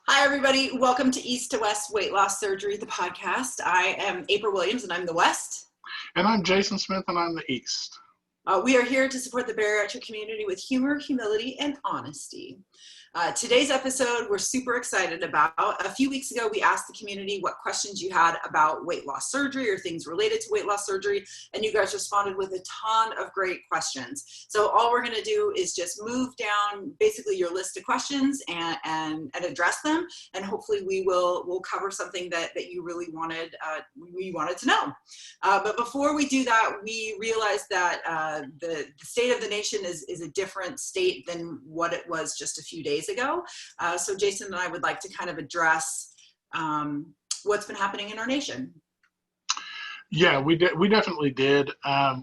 Hi, everybody. Welcome to East to West Weight Loss Surgery, the podcast. I am April Williams, and I'm the West. And I'm Jason Smith, and I'm the East. We are here to support the bariatric community with humor, humility, and honesty. Today's episode, we're super excited about. A few weeks ago, we asked the community what questions you had about weight loss surgery or things related to weight loss surgery, and you guys responded with a ton of great questions. So all we're going to do is just move down basically your list of questions and address them, and hopefully we'll cover something that you really wanted to know. But before we do that, we realized that the state of the nation is a different state than what it was just a few days ago. So Jason and I would like to kind of address what's been happening in our nation. Yeah, we definitely did.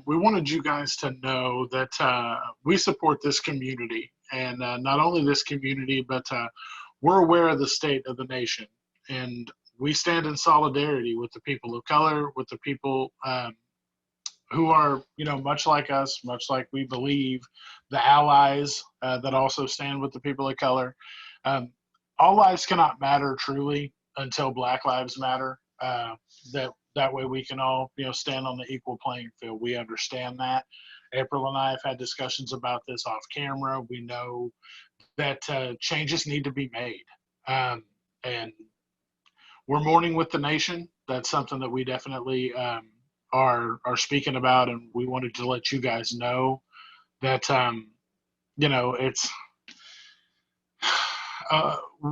We wanted you guys to know that we support this community, and not only this community, but we're aware of the state of the nation, and we stand in solidarity with the people of color, with the people who are, much like us, much like we believe, the allies that also stand with the people of color. All lives cannot matter truly until Black Lives Matter. That way we can all, stand on the equal playing field. We understand that. April and I have had discussions about this off camera. We know that changes need to be made. And we're mourning with the nation. That's something that we definitely are speaking about, and we wanted to let you guys know that it's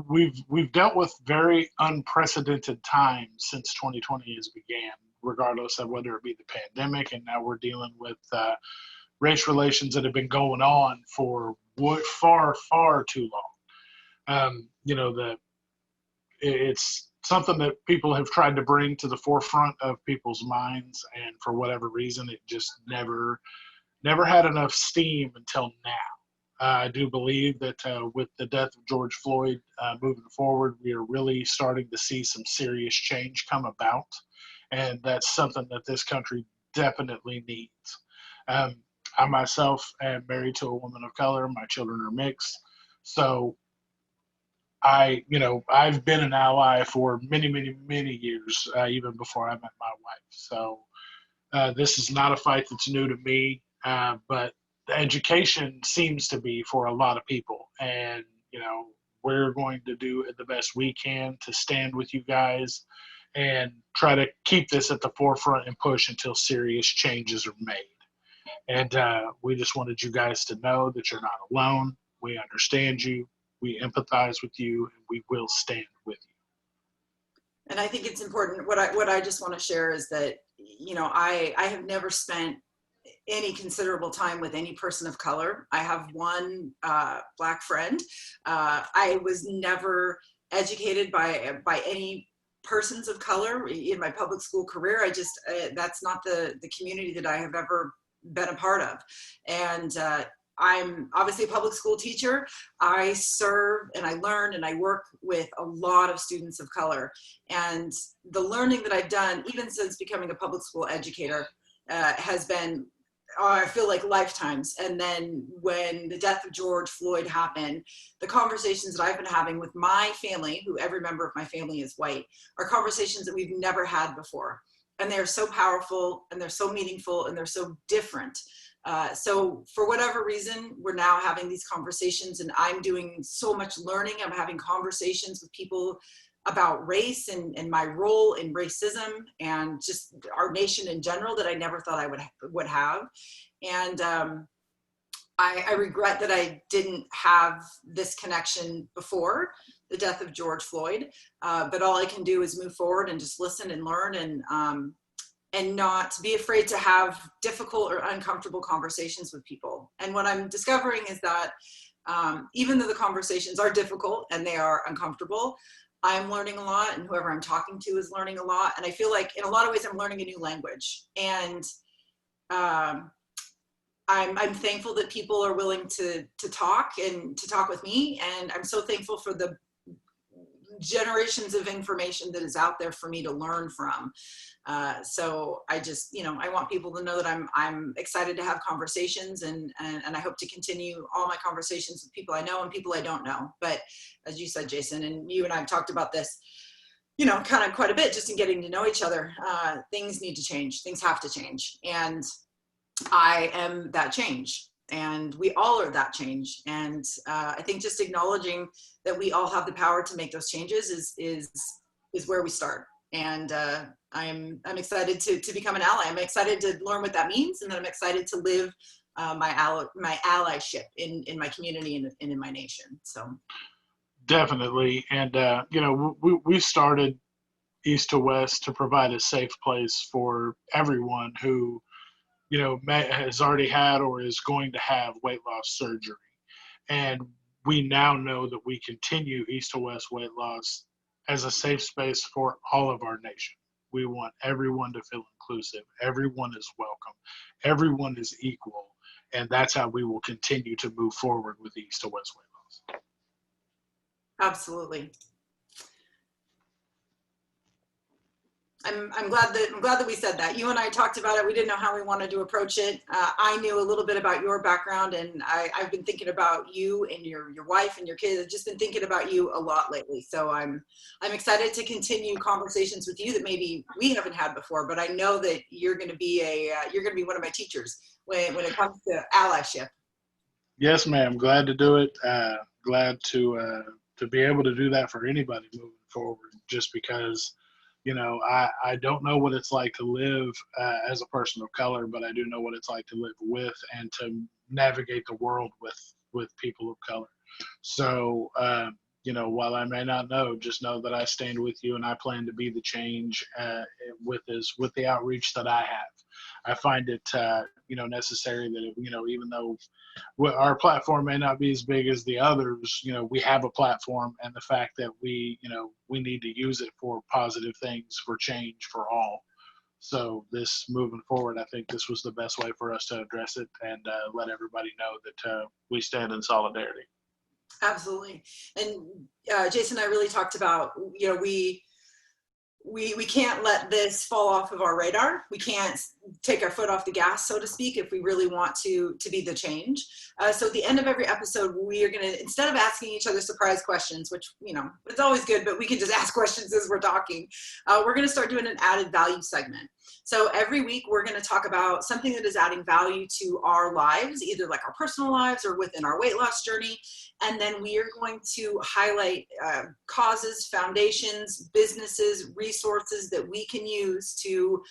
we've dealt with very unprecedented times since 2020 has began, regardless of whether it be the pandemic, and now we're dealing with race relations that have been going on for far too long. It's something that people have tried to bring to the forefront of people's minds, and for whatever reason, it just never had enough steam until now. I do believe that with the death of George Floyd moving forward, we are really starting to see some serious change come about, and that's something that this country definitely needs. I myself am married to a woman of color. My children are mixed, so I've been an ally for many years, even before I met my wife. So this is not a fight that's new to me, but the education seems to be for a lot of people. And, we're going to do the best we can to stand with you guys and try to keep this at the forefront and push until serious changes are made. And we just wanted you guys to know that you're not alone. We understand you. We empathize with you, and we will stand with you. And I think it's important. What I just want to share is that, I have never spent any considerable time with any person of color. I have one Black friend. I was never educated by any persons of color in my public school career. I just, that's not the community that I have ever been a part of. And I'm obviously a public school teacher. I serve and I learn and I work with a lot of students of color. And the learning that I've done, even since becoming a public school educator, has been, I feel like lifetimes. And then when the death of George Floyd happened, the conversations that I've been having with my family, who every member of my family is white, are conversations that we've never had before. And they're so powerful, and they're so meaningful, and they're so different. So for whatever reason, we're now having these conversations, and I'm doing so much learning. I'm having conversations with people about race and my role in racism and just our nation in general that I never thought I would have. And I regret that I didn't have this connection before the death of George Floyd. But all I can do is move forward and just listen and learn, and not be afraid to have difficult or uncomfortable conversations with people. And what I'm discovering is that even though the conversations are difficult and they are uncomfortable, I'm learning a lot, and whoever I'm talking to is learning a lot. And I feel like in a lot of ways I'm learning a new language. And I'm thankful that people are willing to talk and to talk with me. And I'm so thankful for the generations of information that is out there for me to learn from. So I just, I want people to know that I'm excited to have conversations, and I hope to continue all my conversations with people I know and people I don't know. But as you said, Jason, and you and I have talked about this, kind of quite a bit just in getting to know each other. Things need to change. Things have to change. And I am that change. And we all are that change. And I think just acknowledging that we all have the power to make those changes is where we start. And I'm excited to become an ally. I'm excited to learn what that means, and then I'm excited to live my allyship in my community and in my nation. So definitely. And we started East to West to provide a safe place for everyone who has already had or is going to have weight loss surgery. And we now know that we continue East to West weight loss as a safe space for all of our nation. We want everyone to feel inclusive. Everyone is welcome. Everyone is equal. And that's how we will continue to move forward with East to West weight loss. Absolutely. I'm glad that we said that. You and I talked about it. We didn't know how we wanted to approach it. I knew a little bit about your background, and I've been thinking about you and your wife and your kids. I've just been thinking about you a lot lately. So I'm excited to continue conversations with you that maybe we haven't had before. But I know that you're going to be one of my teachers when it comes to allyship. Yes, ma'am. Glad to do it. Glad to be able to do that for anybody moving forward. Just because. I don't know what it's like to live as a person of color, but I do know what it's like to live with and to navigate the world with people of color. So, while I may not know, just know that I stand with you, and I plan to be the change with the outreach that I have. I find it, necessary that, even though our platform may not be as big as the others, we have a platform, and the fact that we need to use it for positive things, for change for all. So this moving forward, I think this was the best way for us to address it and let everybody know that we stand in solidarity. Absolutely. And Jason and I really talked about, we can't let this fall off of our radar. We can't take our foot off the gas, so to speak, if we really want to be the change. So at the end of every episode, we are going to, instead of asking each other surprise questions, which, it's always good, but we can just ask questions as we're talking, we're going to start doing an added value segment. So every week we're going to talk about something that is adding value to our lives, either like our personal lives or within our weight loss journey. And then we are going to highlight causes, foundations, businesses, resources that we can use to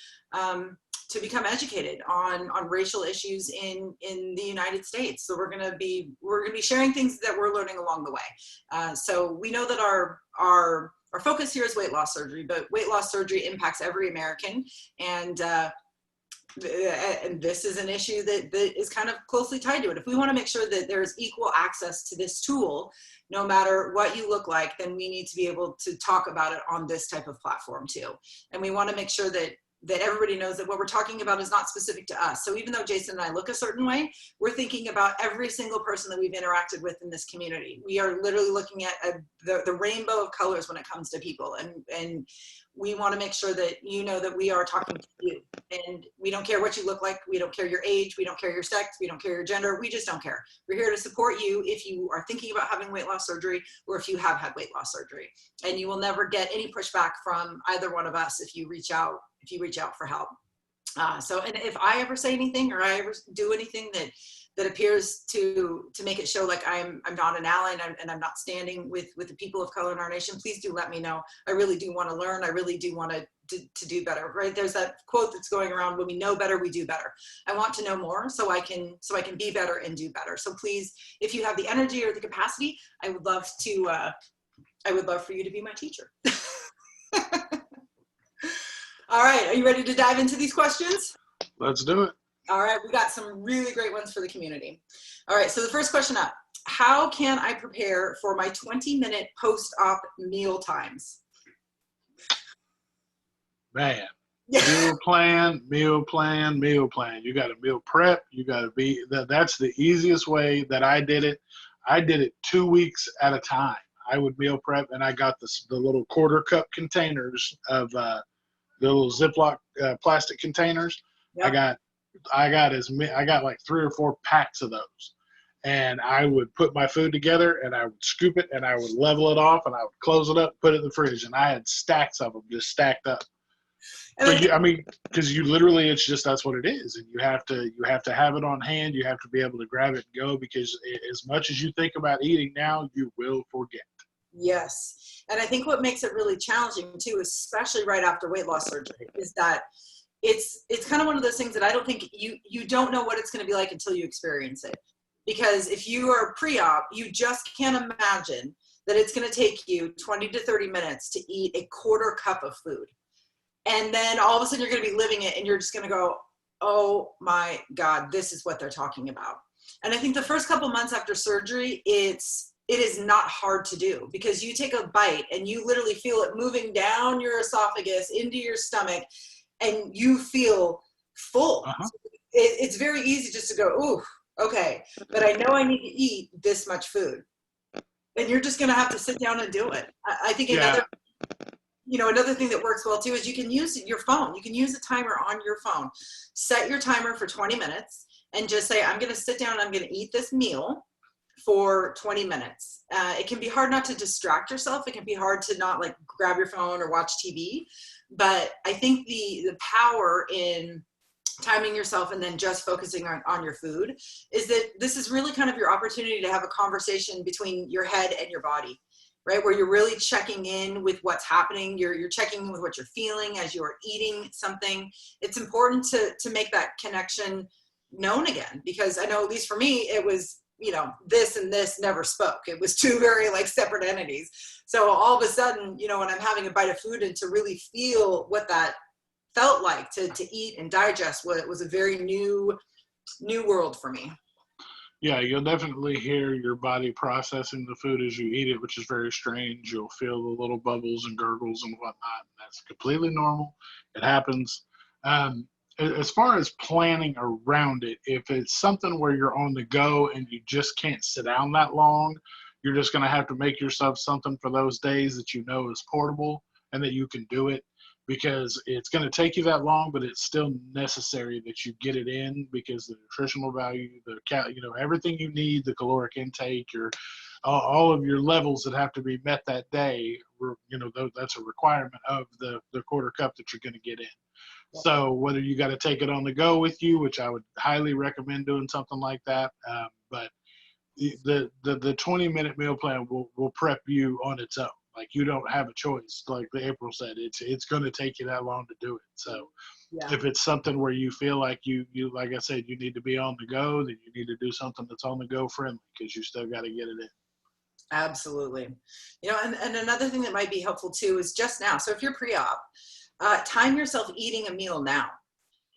become educated on racial issues in the United States. So we're going to be sharing things that we're learning along the way. So we know that our focus here is weight loss surgery, but weight loss surgery impacts every American, and this is an issue that is kind of closely tied to it. If we want to make sure that there's equal access to this tool, no matter what you look like, then we need to be able to talk about it on this type of platform too. And we want to make sure that everybody knows that what we're talking about is not specific to us. So even though Jason and I look a certain way, we're thinking about every single person that we've interacted with in this community. We are literally looking at the rainbow of colors when it comes to people. And we want to make sure that you know that we are talking to you. And we don't care what you look like. We don't care your age. We don't care your sex. We don't care your gender. We just don't care. We're here to support you if you are thinking about having weight loss surgery or if you have had weight loss surgery. And you will never get any pushback from either one of us if you reach out for help. And if I ever say anything or I ever do anything that appears to make it show like I'm not an ally and I'm not standing with the people of color in our nation, please do let me know. I really do want to learn. I really do want to do better, right? There's that quote that's going around, when we know better, we do better. I want to know more so I can be better and do better. So please, if you have the energy or the capacity, I would love for you to be my teacher. All right, are you ready to dive into these questions? Let's do it. All right, we got some really great ones for the community. All right, so the first question up, how can I prepare for my 20-minute post-op meal times? Man, meal plan. You got to meal prep. You got to that's the easiest way that I did it. I did it 2 weeks at a time. I would meal prep, and I got the little quarter cup containers of the little Ziploc plastic containers. Yep. I got like 3 or 4 packs of those, and I would put my food together, and I would scoop it, and I would level it off, and I would close it up, put it in the fridge, and I had stacks of them just stacked up. And So I think, I mean, because you literally, it's just that's what it is, and you have to have it on hand. You have to be able to grab it and go, because as much as you think about eating now, you will forget. yes. And I think what makes it really challenging too, especially right after weight loss surgery, is that it's kind of one of those things that I don't think you don't know what it's going to be like until you experience it. Because if you are pre-op, you just can't imagine that it's going to take you 20 to 30 minutes to eat a quarter cup of food. And then all of a sudden you're going to be living it, and you're just going to go, oh my God, this is what they're talking about. And I think the first couple months after surgery, it is not hard to do, because you take a bite and you literally feel it moving down your esophagus into your stomach, and you feel full. Uh-huh. It's very easy just to go, ooh, okay, but I know I need to eat this much food. And you're just going to have to sit down and do it. I think Yeah. another thing that works well too is you can use your phone. You can use a timer on your phone. Set your timer for 20 minutes and just say, I'm going to sit down and I'm going to eat this meal for 20 minutes. It can be hard not to distract yourself. It can be hard to not like grab your phone or watch TV. But I think the power in timing yourself and then just focusing on your food is that this is really kind of your opportunity to have a conversation between your head and your body, right? Where you're really checking in with what's happening. You're checking in with what you're feeling as you're eating something. It's important to make that connection known again, because I know, at least for me, it was, this and this never spoke. It was two very like separate entities. So all of a sudden, when I'm having a bite of food and to really feel what that felt like to eat and digest, what was a very new world for me. Yeah, you'll definitely hear your body processing the food as you eat it, which is very strange. You'll feel the little bubbles and gurgles and whatnot. That's completely normal. It happens. As far as planning around it, if it's something where you're on the go and you just can't sit down that long, you're just going to have to make yourself something for those days that you know is portable and that you can do it, because it's going to take you that long, but it's still necessary that you get it in, because the nutritional value, everything you need, the caloric intake, all of your levels that have to be met that day, that's a requirement of the quarter cup that you're going to get in. So whether you got to take it on the go with you, which I would highly recommend doing something like that, but the 20-minute meal plan will prep you on its own. Like, you don't have a choice. Like April said, it's going to take you that long to do it. So Yeah. if it's something where you feel like you like I said, you need to be on the go, then you need to do something that's on the go friendly, because you still got to get it in. Absolutely. And another thing that might be helpful too is just now. So if you're pre-op, time yourself eating a meal now,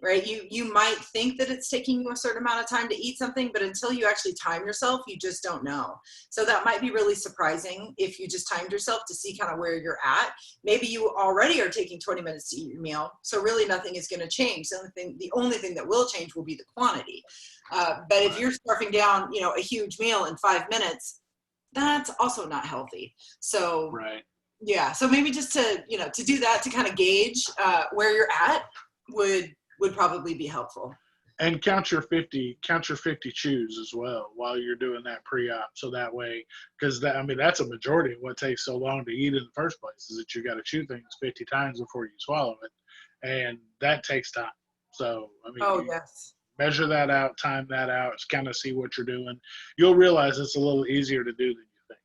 right? You might think that it's taking you a certain amount of time to eat something, but until you actually time yourself, you just don't know. So that might be really surprising if you just timed yourself to see kind of where you're at. Maybe you already are taking 20 minutes to eat your meal, so really nothing is going to change. The only thing that will change will be the quantity. But if you're scarfing down, a huge meal in 5 minutes, that's also not healthy. So Right. yeah, so maybe just to do that, to kind of gauge where you're at would probably be helpful. And count your 50 chews as well while you're doing that pre-op. So that way, because that's a majority of what takes so long to eat in the first place, is that you got to chew things 50 times before you swallow it. And that takes time. So, Yes. measure that out, time that out, kind of see what you're doing. You'll realize it's a little easier to do than you think.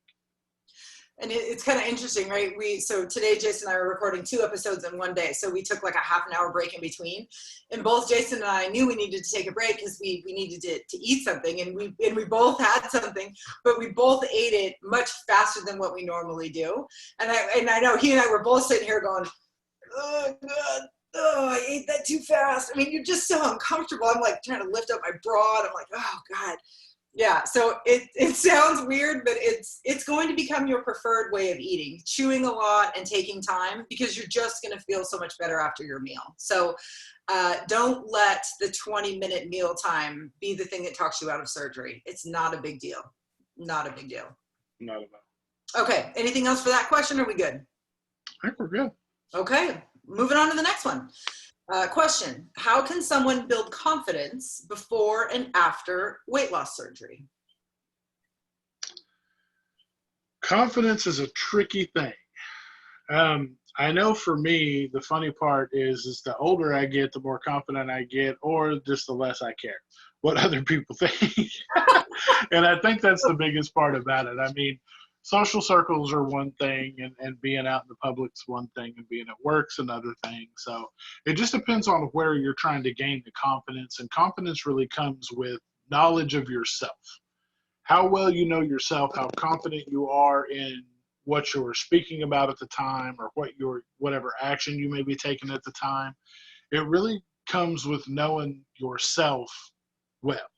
And it's kind of interesting, right? So today, Jason and I were recording 2 episodes in one day. So we took like a half an hour break in between. And both Jason and I knew we needed to take a break because we needed to eat something. And we both had something, but we both ate it much faster than what we normally do. And I know he and I were both sitting here going, oh, God. Oh, I ate that too fast. I mean, you're just so uncomfortable. I'm like trying to lift up my bra, and I'm like, oh, God. Yeah, so it sounds weird, but it's going to become your preferred way of eating, chewing a lot and taking time, because you're just going to feel so much better after your meal. So don't let the 20-minute meal time be the thing that talks you out of surgery. It's not a big deal. Not a big deal. Not at all. Okay. Anything else for that question? Or are we good? I think we're good. Okay. Moving on to the next one. Question. How can someone build confidence before and after weight loss surgery? Confidence is a tricky thing. I know for me, the funny part is the older I get, the more confident I get, or just the less I care what other people think. And I think that's the biggest part about it. I mean, social circles are one thing, and being out in the public's one thing, and being at work's another thing. So it just depends on where you're trying to gain the confidence. And confidence really comes with knowledge of yourself, how well you know yourself, how confident you are in what you're speaking about at the time, or whatever action you may be taking at the time. It really comes with knowing yourself well.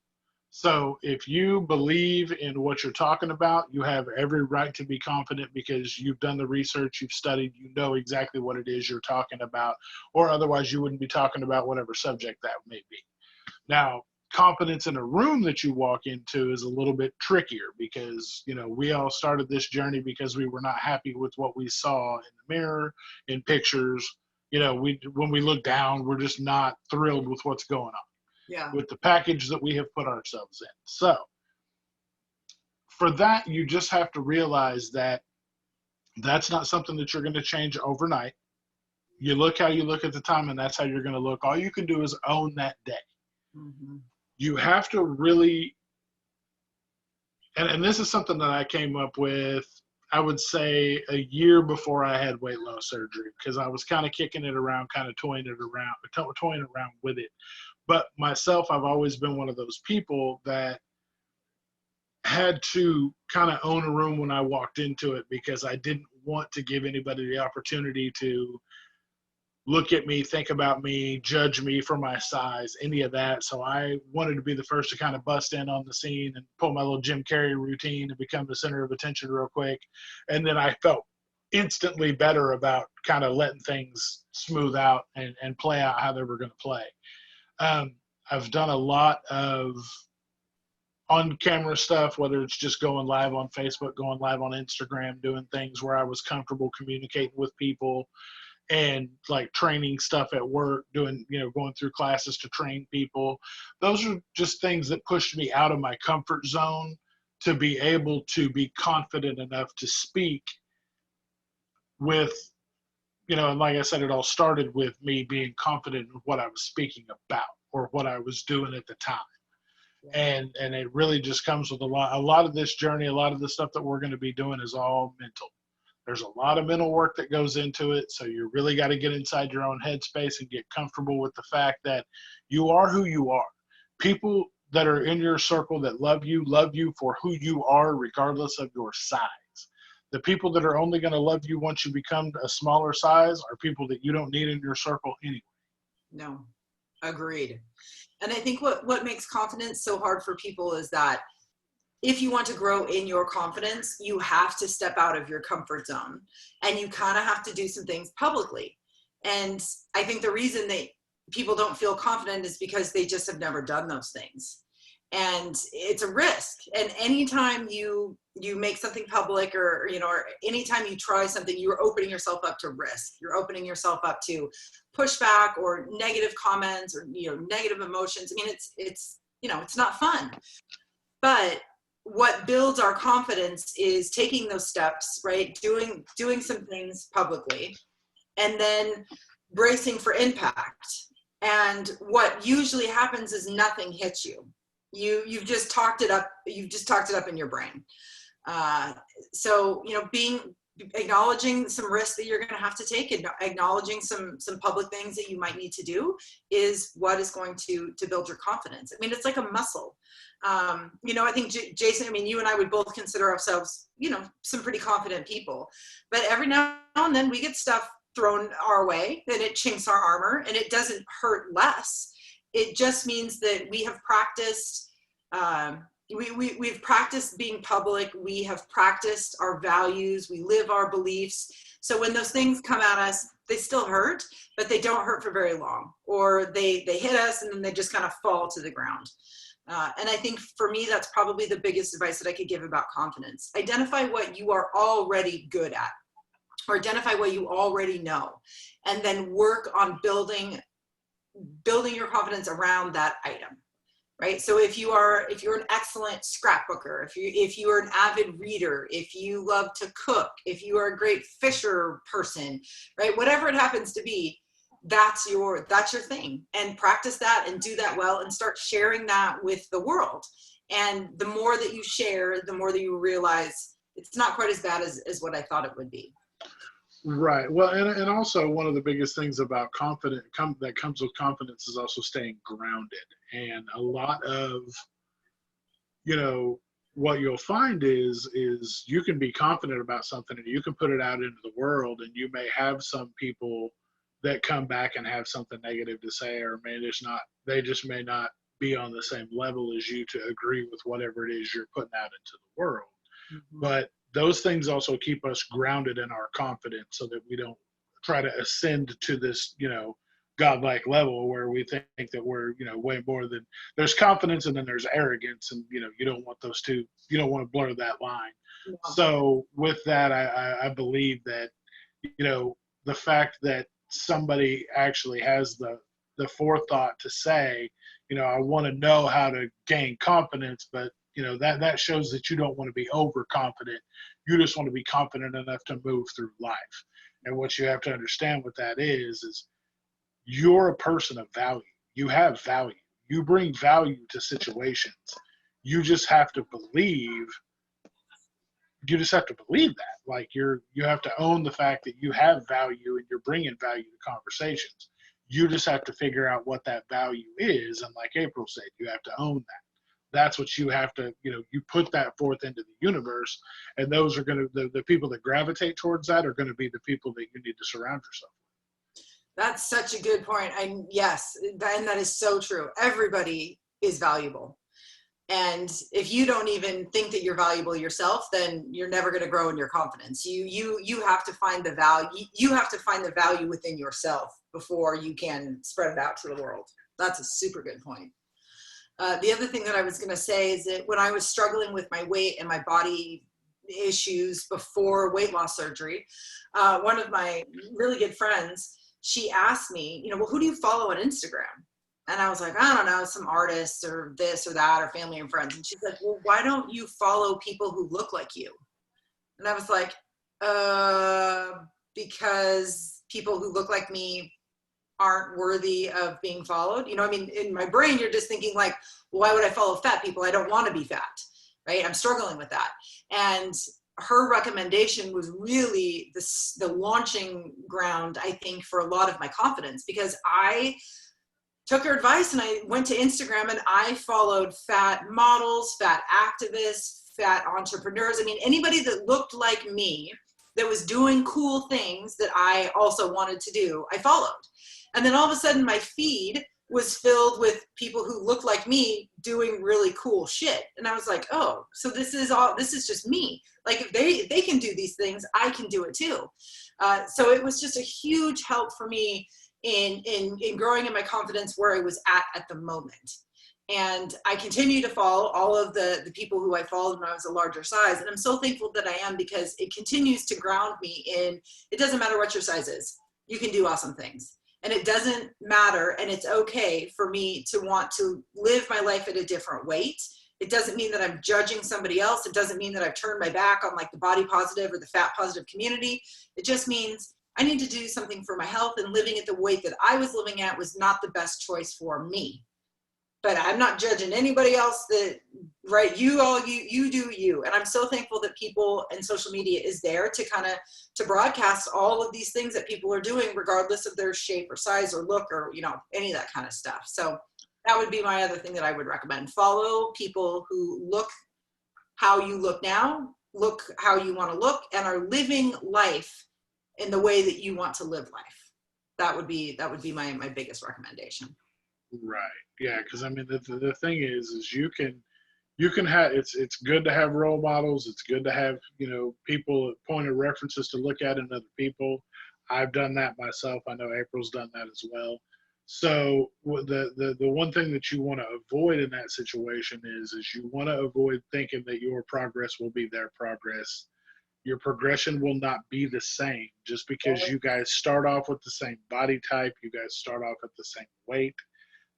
So if you believe in what you're talking about, you have every right to be confident because you've done the research, you've studied, you know exactly what it is you're talking about, or otherwise you wouldn't be talking about whatever subject that may be. Now, confidence in a room that you walk into is a little bit trickier because, we all started this journey because we were not happy with what we saw in the mirror, in pictures. When we look down, we're just not thrilled with what's going on, Yeah. with the package that we have put ourselves in. So for that, you just have to realize that that's not something that you're going to change overnight. You look how you look at the time, and that's how you're going to look. All you can do is own that day. Mm-hmm. You have to really, and this is something that I came up with, I would say a year before I had weight loss surgery, because I was kind of kicking it around, kind of toying around with it. But myself, I've always been one of those people that had to kind of own a room when I walked into it, because I didn't want to give anybody the opportunity to look at me, think about me, judge me for my size, any of that. So I wanted to be the first to kind of bust in on the scene and pull my little Jim Carrey routine and become the center of attention real quick. And then I felt instantly better about kind of letting things smooth out and play out how they were going to play. I've done a lot of on-camera stuff, whether it's just going live on Facebook, going live on Instagram, doing things where I was comfortable communicating with people, and like training stuff at work, going through classes to train people. Those are just things that pushed me out of my comfort zone to be able to be confident enough to speak with, and like I said, it all started with me being confident in what I was speaking about or what I was doing at the time. And it really just comes with a lot of this journey, a lot of the stuff that we're going to be doing is all mental. There's a lot of mental work that goes into it. So you really got to get inside your own headspace and get comfortable with the fact that you are who you are. People that are in your circle that love you for who you are, regardless of your size. The people that are only going to love you once you become a smaller size are people that you don't need in your circle anyway. No, agreed. And I think what makes confidence so hard for people is that if you want to grow in your confidence, you have to step out of your comfort zone, and you kind of have to do some things publicly. And I think the reason that people don't feel confident is because they just have never done those things. And it's a risk. And anytime you make something public, or anytime you try something, you're opening yourself up to risk. You're opening yourself up to pushback or negative comments or, negative emotions. I mean, it's not fun. But what builds our confidence is taking those steps, right? Doing some things publicly, and then bracing for impact. And what usually happens is nothing hits you. You've just talked it up. You've just talked it up in your brain. So, acknowledging some risks that you're going to have to take, and acknowledging some public things that you might need to do is what is going to build your confidence. I mean, it's like a muscle. I think Jason, you and I would both consider ourselves, some pretty confident people, but every now and then we get stuff thrown our way and it chinks our armor, and it doesn't hurt less. It just means that we have practiced, we've practiced being public. We have practiced our values. We live our beliefs. So when those things come at us, they still hurt, but they don't hurt for very long, or they hit us and then they just kind of fall to the ground. And I think for me, that's probably the biggest advice that I could give about confidence. Identify what you are already good at, or identify what you already know, and then work on building your confidence around that item. Right. So if you're an excellent scrapbooker, if you are an avid reader, if you love to cook, if you are a great fisher person, right, whatever it happens to be, that's your thing, and practice that and do that well and start sharing that with the world. And the more that you share, the more that you realize it's not quite as bad as what I thought it would be. Right. Well, and also one of the biggest things about that comes with confidence is also staying grounded. And a lot of, what you'll find is you can be confident about something and you can put it out into the world, and you may have some people that come back and have something negative to say, or they just may not be on the same level as you to agree with whatever it is you're putting out into the world. Mm-hmm. But those things also keep us grounded in our confidence, so that we don't try to ascend to this, godlike level where we think that we're, way more than. There's confidence and then there's arrogance, and you don't want those two. You don't want to blur that line. Yeah. So with that, I believe that, the fact that somebody actually has the forethought to say, I want to know how to gain confidence, but that shows that you don't want to be overconfident. You just want to be confident enough to move through life. And what you have to understand with that is you're a person of value. You have value. You bring value to situations. You just have to believe. You just have to believe that. Like you have to own the fact that you have value and you're bringing value to conversations. You just have to figure out what that value is. And like April said, you have to own that. That's what you have to, you put that forth into the universe, and those are going to, the people that gravitate towards that are going to be the people that you need to surround yourself with. That's such a good point. Yes, and that is so true. Everybody is valuable. And if you don't even think that you're valuable yourself, then you're never going to grow in your confidence. You have to find the value. You have to find the value within yourself before you can spread it out to the world. That's a super good point. The other thing that I was going to say is that when I was struggling with my weight and my body issues before weight loss surgery, one of my really good friends, she asked me, well, who do you follow on Instagram? And I was like, I don't know, some artists or this or that or family and friends. And she's like, well, why don't you follow people who look like you? And I was like, because people who look like me aren't worthy of being followed. In my brain, you're just thinking like, well, why would I follow fat people? I don't want to be fat, right? I'm struggling with that. And her recommendation was really the launching ground, I think, for a lot of my confidence, because I took her advice and I went to Instagram and I followed fat models, fat activists, fat entrepreneurs. Anybody that looked like me, that was doing cool things that I also wanted to do, I followed. And then all of a sudden my feed was filled with people who looked like me doing really cool shit. And I was like, oh, so this is just me. Like if they can do these things, I can do it too. So it was just a huge help for me in growing in my confidence where I was at the moment. And I continue to follow all of the people who I followed when I was a larger size. And I'm so thankful that I am, because it continues to ground me in, it doesn't matter what your size is, you can do awesome things. And it doesn't matter, and it's okay for me to want to live my life at a different weight. It doesn't mean that I'm judging somebody else. It doesn't mean that I've turned my back on like the body positive or the fat positive community. It just means I need to do something for my health, and living at the weight that I was living at was not the best choice for me. But I'm not judging anybody else. That, right, you do you. And I'm so thankful that people and social media is there to broadcast all of these things that people are doing, regardless of their shape or size or look or, any of that kind of stuff. So that would be my other thing that I would recommend. Follow people who look how you look now, look how you want to look, and are living life in the way that you want to live life. That would be my biggest recommendation. Right. Yeah. Because the thing is you can have, it's good to have role models. It's good to have, people, point of references to look at in other people. I've done that myself. I know April's done that as well. So the one thing that you want to avoid in that situation is you want to avoid thinking that your progress will be their progress. Your progression will not be the same just because you guys start off with the same body type, you guys start off at the same weight.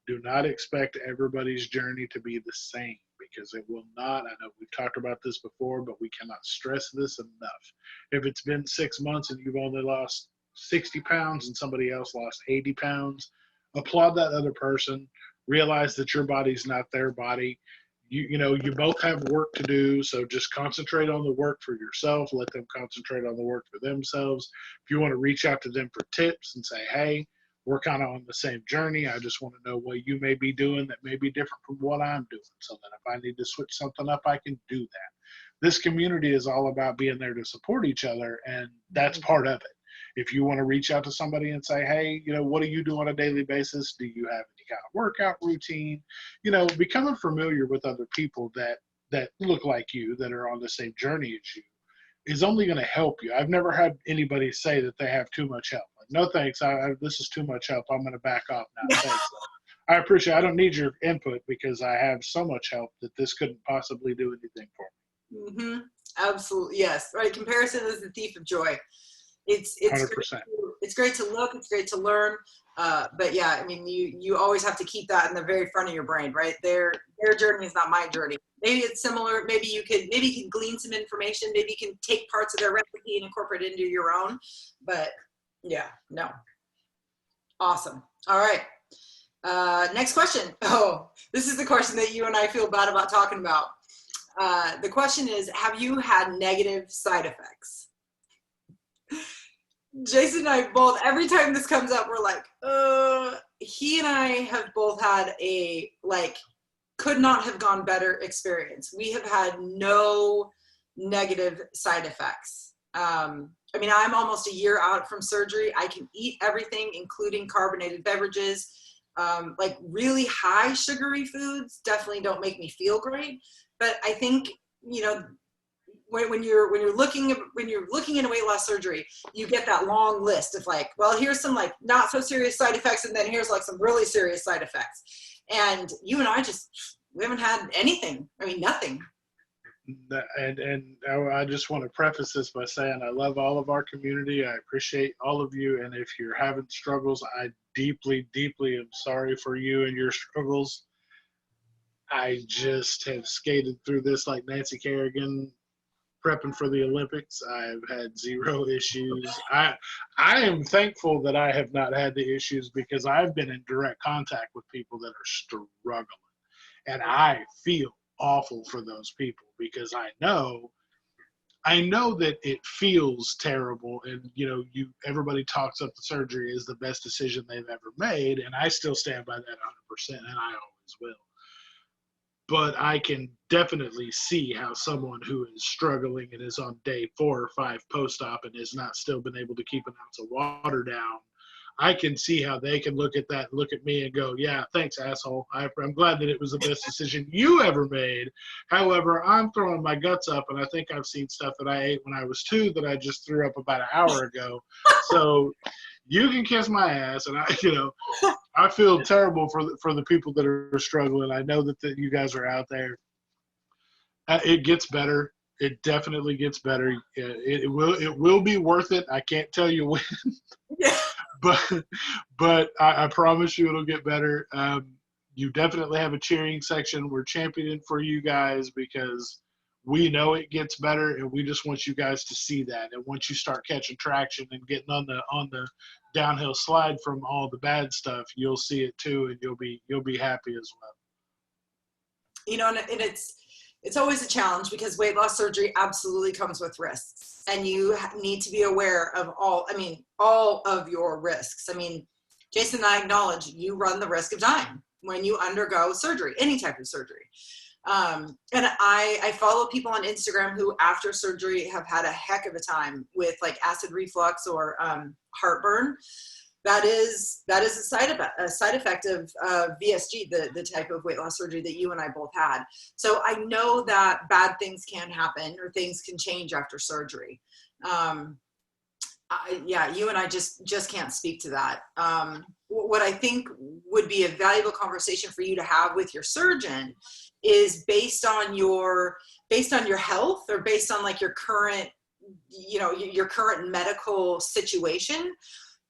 Do not expect everybody's journey to be the same because it will not. I know we've talked about this before, but we cannot stress this enough. If it's been 6 months and you've only lost 60 pounds and somebody else lost 80 pounds, applaud that other person. Realize that your body's not their body. You both have work to do, so just concentrate on the work for yourself. Let them concentrate on the work for themselves. If you want to reach out to them for tips and say, hey, we're kind of on the same journey. I just want to know what you may be doing that may be different from what I'm doing, so that if I need to switch something up, I can do that. This community is all about being there to support each other, and that's part of it. If you want to reach out to somebody and say, hey, what do you do on a daily basis? Do you have any kind of workout routine? Becoming familiar with other people that look like you, that are on the same journey as you, is only going to help you. I've never had anybody say that they have too much help. Like, no thanks, this is too much help. I'm going to back off now. Thanks. I appreciate it. I don't need your input because I have so much help that this couldn't possibly do anything for me. Mm-hmm. Absolutely, yes. Right. Comparison is the thief of joy. It's 100%. It's great to look. It's great to learn. But yeah, I mean, you always have to keep that in the very front of your brain, right? Their journey is not my journey. Maybe it's similar. Maybe you can glean some information. Maybe you can take parts of their recipe and incorporate it into your own. But yeah, no. Awesome. All right. Next question. Oh, this is the question that you and I feel bad about talking about. The question is, have you had negative side effects? Jason and I both, every time this comes up, we're like, he and I have both had a, could not have gone better experience. We have had no negative side effects. I mean, I'm almost a year out from surgery. I can eat everything, including carbonated beverages. Really high sugary foods definitely don't make me feel great. But I think, when you're looking into weight loss surgery, you get that long list of here's some not so serious side effects, and then here's some really serious side effects. And you and I we haven't had anything. I mean, nothing. And I just want to preface this by saying I love all of our community. I appreciate all of you. And if you're having struggles, I deeply, deeply am sorry for you and your struggles. I just have skated through this like Nancy Kerrigan prepping for the Olympics. I've had zero issues. I am thankful that I have not had the issues because I've been in direct contact with people that are struggling. And I feel awful for those people because I know that it feels terrible, and everybody talks up the surgery as the best decision they've ever made, and I still stand by that 100%, and I always will. But I can definitely see how someone who is struggling and is on day 4 or 5 post-op and has not still been able to keep an ounce of water down, I can see how they can look at that, look at me and go, yeah, thanks, asshole. I'm glad that it was the best decision you ever made. However, I'm throwing my guts up, and I think I've seen stuff that I ate when I was 2 that I just threw up about an hour ago. So you can kiss my ass, and I feel terrible for the people that are struggling. I know that you guys are out there. It gets better. It definitely gets better. It will be worth it. I can't tell you when. Yeah. But I promise you it'll get better. You definitely have a cheering section. We're championing for you guys because we know it gets better, and we just want you guys to see that. And once you start catching traction and getting on the downhill slide from all the bad stuff, you'll see it too, and you'll be happy as well. And it's always a challenge because weight loss surgery absolutely comes with risks, and you need to be aware of all of your risks. I mean, Jason and I acknowledge you run the risk of dying when you undergo surgery, any type of surgery. And I follow people on Instagram who after surgery have had a heck of a time with acid reflux or heartburn. That is a side effect of VSG, the type of weight loss surgery that you and I both had. So I know that bad things can happen or things can change after surgery. You and I just can't speak to that. what I think would be a valuable conversation for you to have with your surgeon is based on your health, or based on like your current, your current medical situation.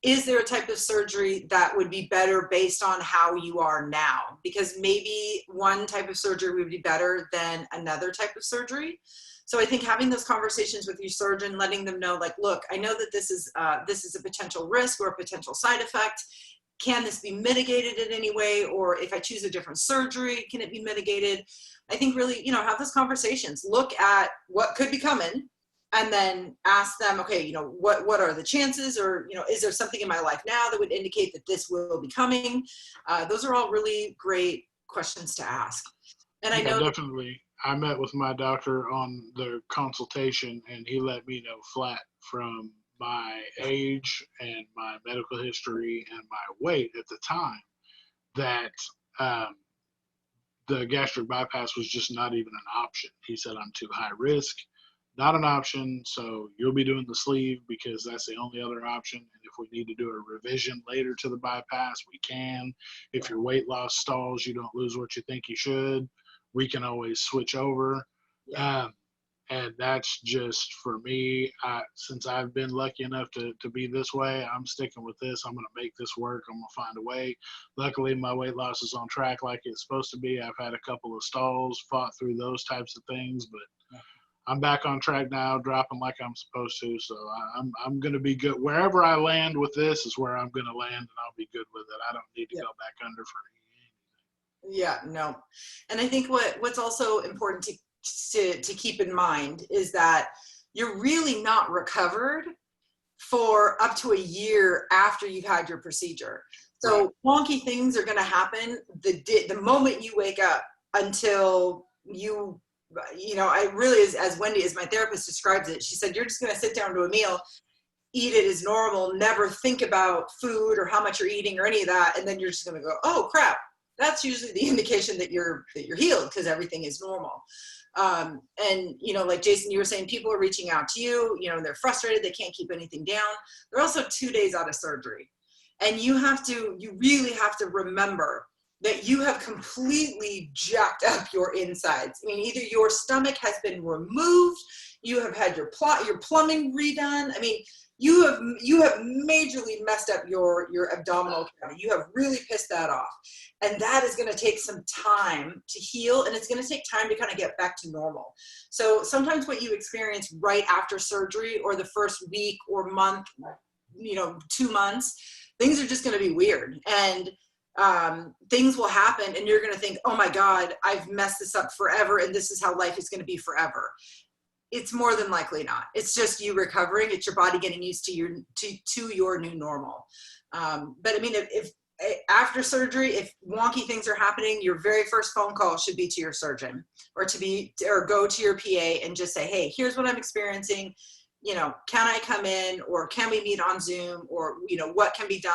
Is there a type of surgery that would be better based on how you are now? Because maybe one type of surgery would be better than another type of surgery. So I think having those conversations with your surgeon, letting them know, like, look, I know that this is a potential risk or a potential side effect. Can this be mitigated in any way? Or if I choose a different surgery, can it be mitigated? I think really, have those conversations. Look at what could be coming, and then ask them, okay, what are the chances, or, is there something in my life now that would indicate that this will be coming? Those are all really great questions to ask. And I know definitely. I met with my doctor on the consultation, and he let me know flat from my age and my medical history and my weight at the time that the gastric bypass was just not even an option. He said, I'm too high risk, not an option. So you'll be doing the sleeve because that's the only other option. And if we need to do a revision later to the bypass, we can. If your weight loss stalls, you don't lose what you think you should, we can always switch over. Yeah. And that's just for me. Since I've been lucky enough to be this way, I'm sticking with this. I'm going to make this work. I'm going to find a way. Luckily, my weight loss is on track like it's supposed to be. I've had a couple of stalls, fought through those types of things, but I'm back on track now, dropping like I'm supposed to. So I'm going to be good. Wherever I land with this is where I'm going to land, and I'll be good with it. I don't need to go back under for anything. Yeah, no. And I think what's also important to keep in mind is that you're really not recovered for up to a year after you've had your procedure. So wonky things are going to happen the moment you wake up until you I really, as Wendy, as my therapist describes it, she said, you're just going to sit down to a meal, eat it as normal, never think about food or how much you're eating or any of that. And then you're just going to go, oh crap. That's usually the indication that you're healed, because everything is normal. And, like Jason, you were saying, people are reaching out to you, they're frustrated. They can't keep anything down. They're also 2 days out of surgery. And you really have to remember that you have completely jacked up your insides. I mean, either your stomach has been removed, you have had your plumbing redone. I mean, you have majorly messed up your abdominal cavity. You have really pissed that off. And that is going to take some time to heal, and it's going to take time to kind of get back to normal. So sometimes what you experience right after surgery, or the first week or month, 2 months, things are just going to be weird. And things will happen, and you're going to think, oh my God, I've messed this up forever, and this is how life is going to be forever. It's more than likely not. It's just you recovering. It's your body getting used to your new normal. But I mean, if after surgery, if wonky things are happening, your very first phone call should be to your surgeon, or go to your PA and just say, hey, here's what I'm experiencing. Can I come in, or can we meet on Zoom, or, what can be done?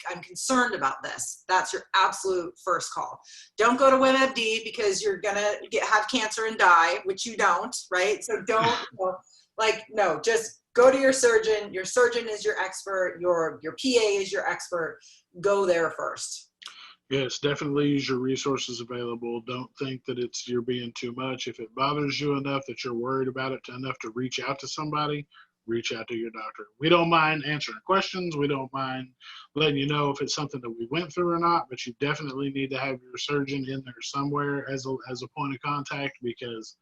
I'm concerned about this. That's your absolute first call. Don't go to WebMD because you're going to have cancer and die, which you don't, right? So don't, no, just go to your surgeon. Your surgeon is your expert. Your PA is your expert. Go there first. Yes, definitely use your resources available. Don't think that you're being too much. If it bothers you enough that you're worried about it enough to reach out to somebody, reach out to your doctor. We don't mind answering questions. We don't mind letting you know if it's something that we went through or not, but you definitely need to have your surgeon in there somewhere as a point of contact, because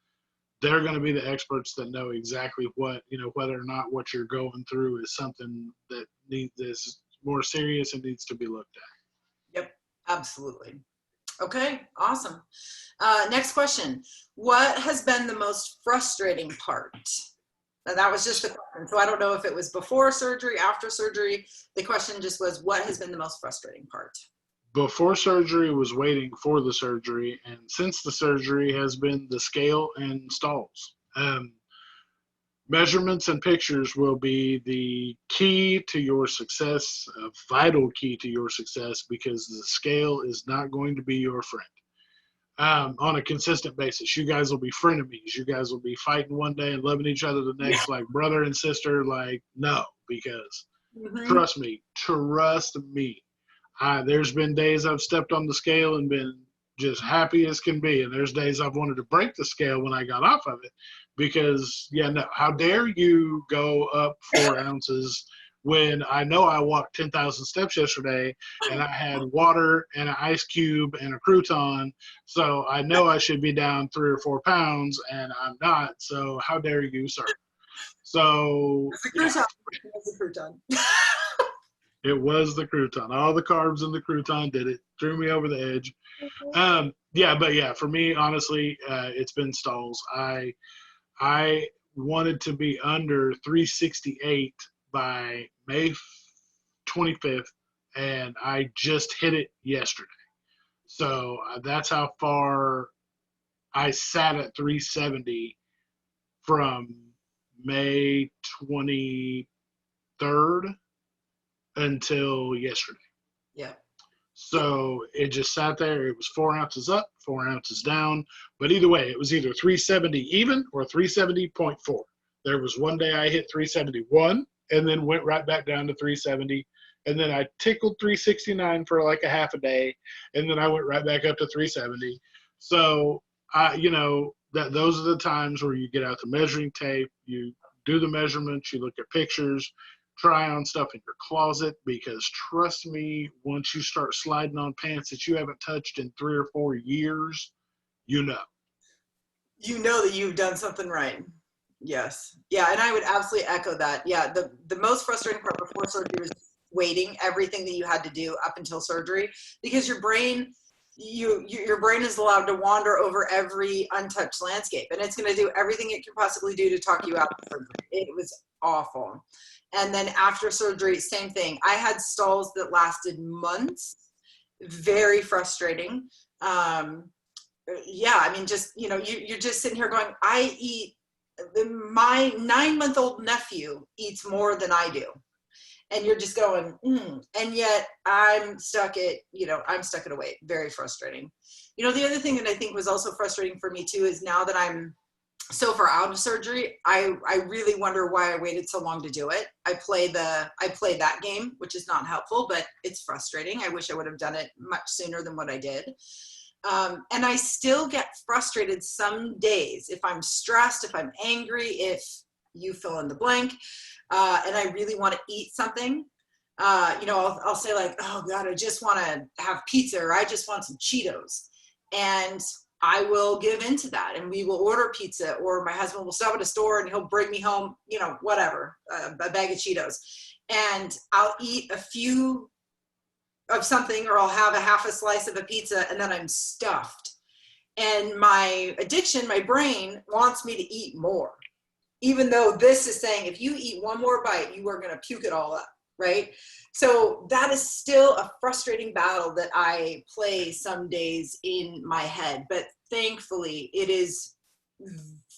they're going to be the experts that know exactly what, whether or not what you're going through is something that is more serious and needs to be looked at. Yep. Absolutely. Okay, awesome. Next question. What has been the most frustrating part? Now, that was just the question. So I don't know if it was before surgery, after surgery. The question just was, what has been the most frustrating part? Before surgery was waiting for the surgery, and since the surgery has been the scale and stalls. Measurements and pictures will be the key to your success, a vital key to your success, because the scale is not going to be your friend on a consistent basis. You guys will be frenemies. You guys will be fighting one day and loving each other the next, like brother and sister. No, because trust me, There's been days I've stepped on the scale and been just happy as can be. And there's days I've wanted to break the scale when I got off of it because, yeah, no, how dare you go up 4 ounces when I know I walked 10,000 steps yesterday and I had water and an ice cube and a crouton. So I know I should be down 3 or 4 pounds and I'm not. So how dare you, sir? So It's a crouton. it was the crouton. All the carbs in the crouton did it. Threw me over the edge. For me, honestly, it's been stalls. I wanted to be under 368 by May 25th, and I just hit it yesterday. So that's how far I sat at 370 from May 23rd until yesterday. Yeah. So it just sat there. It was 4 ounces up, 4 ounces down. But either way, it was either 370 even or 370.4. There was one day I hit 371 and then went right back down to 370. And then I tickled 369 for like a half a day. And then I went right back up to 370. So, those are the times where you get out the measuring tape, you do the measurements, you look at pictures, try on stuff in your closet, because trust me, once you start sliding on pants that you haven't touched in 3 or 4 years, you know that you've done something right. Yes. Yeah. And I would absolutely echo that. Yeah. The most frustrating part before surgery was waiting everything that you had to do up until surgery, because your brain is allowed to wander over every untouched landscape, and it's going to do everything it can possibly do to talk you out of surgery. It was awful. And then after surgery, same thing. I had stalls that lasted months. Very frustrating. Yeah, I mean, just, you're just sitting here going, my 9-month-old nephew eats more than I do. And you're just going, and yet I'm stuck at a weight. Very frustrating. The other thing that I think was also frustrating for me too is now that I'm so far out of surgery, I really wonder why I waited so long to do it. I play that game, which is not helpful, but it's frustrating. I wish I would have done it much sooner than what I did. And I still get frustrated some days if I'm stressed, if I'm angry, if you fill in the blank, and I really want to eat something. I'll say like, oh God, I just want to have pizza, or I just want some Cheetos. And I will give into that, and we will order pizza, or my husband will stop at a store and he'll bring me home, whatever, a bag of Cheetos, and I'll eat a few of something, or I'll have a half a slice of a pizza, and then I'm stuffed. And my addiction, my brain wants me to eat more, even though this is saying, if you eat one more bite, you are going to puke it all up. Right. So that is still a frustrating battle that I play some days in my head, but thankfully it is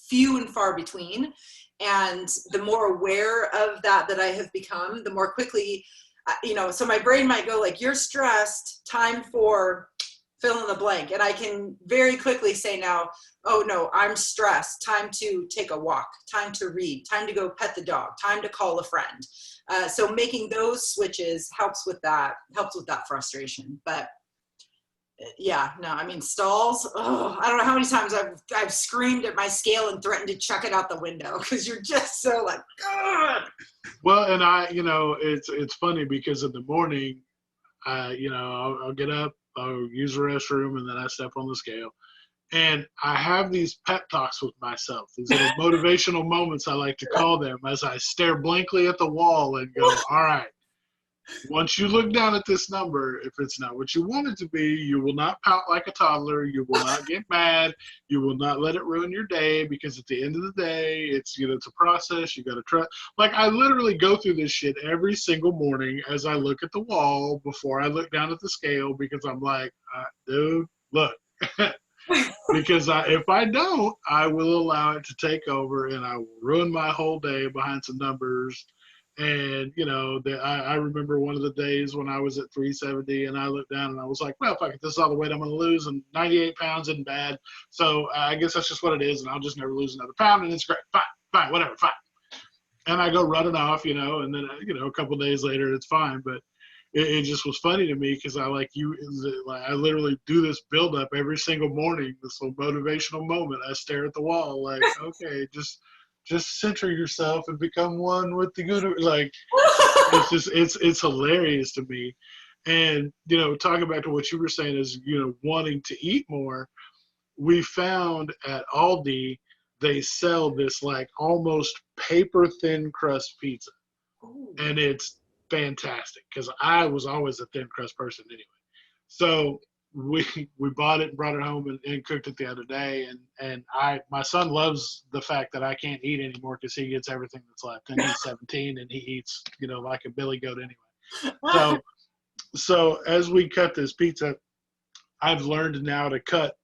few and far between. And the more aware of that I have become, the more quickly, so my brain might go like, you're stressed, time for fill in the blank. And I can very quickly say now, oh no, I'm stressed, time to take a walk, time to read, time to go pet the dog, time to call a friend. So making those switches helps with that frustration. But yeah, no, I mean, stalls, I don't know how many times I've screamed at my scale and threatened to chuck it out the window, because you're just so like, ugh. Well, and it's funny because in the morning, I'll get up, I'll use the restroom, and then I step on the scale. And I have these pep talks with myself, these little motivational moments, I like to call them, as I stare blankly at the wall and go, all right, once you look down at this number, if it's not what you want it to be, you will not pout like a toddler. You will not get mad. You will not let it ruin your day, because at the end of the day, it's a process. You got to trust. Like, I literally go through this shit every single morning as I look at the wall before I look down at the scale, because I'm like, dude, look. Because if I don't, I will allow it to take over, and I will ruin my whole day behind some numbers. And, I remember one of the days when I was at 370 and I looked down and I was like, well, if I get this all the weight I'm going to lose, and 98 pounds isn't bad. So I guess that's just what it is, and I'll just never lose another pound, and it's great. Fine, whatever, fine. And I go running off, and then, a couple of days later, it's fine. But it just was funny to me because I literally do this build up every single morning, this little motivational moment. I stare at the wall like, okay, just center yourself and become one with the good. Like, it's hilarious to me. And, talking back to what you were saying is, wanting to eat more, we found at Aldi, they sell this like almost paper thin crust pizza. Ooh. And it's fantastic because I was always a thin crust person anyway. So we bought it and brought it home and cooked it the other day. And my son loves the fact that I can't eat anymore because he gets everything that's left. And he's 17 and he eats, like a billy goat anyway. So as we cut this pizza, I've learned now to cut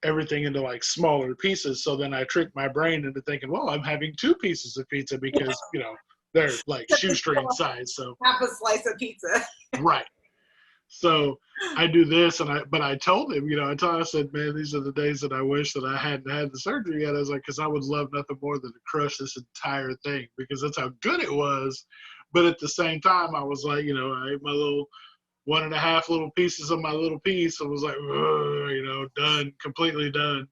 everything into like smaller pieces. So then I trick my brain into thinking, well, I'm having 2 pieces of pizza because, they're like shoestring size. So half a slice of pizza. Right. So I do this, but I told him, I said, man, these are the days that I wish that I hadn't had the surgery yet. I was like, because I would love nothing more than to crush this entire thing because that's how good it was. But at the same time, I was like, I ate my little 1.5 little pieces of my little piece. I was like, done, completely done.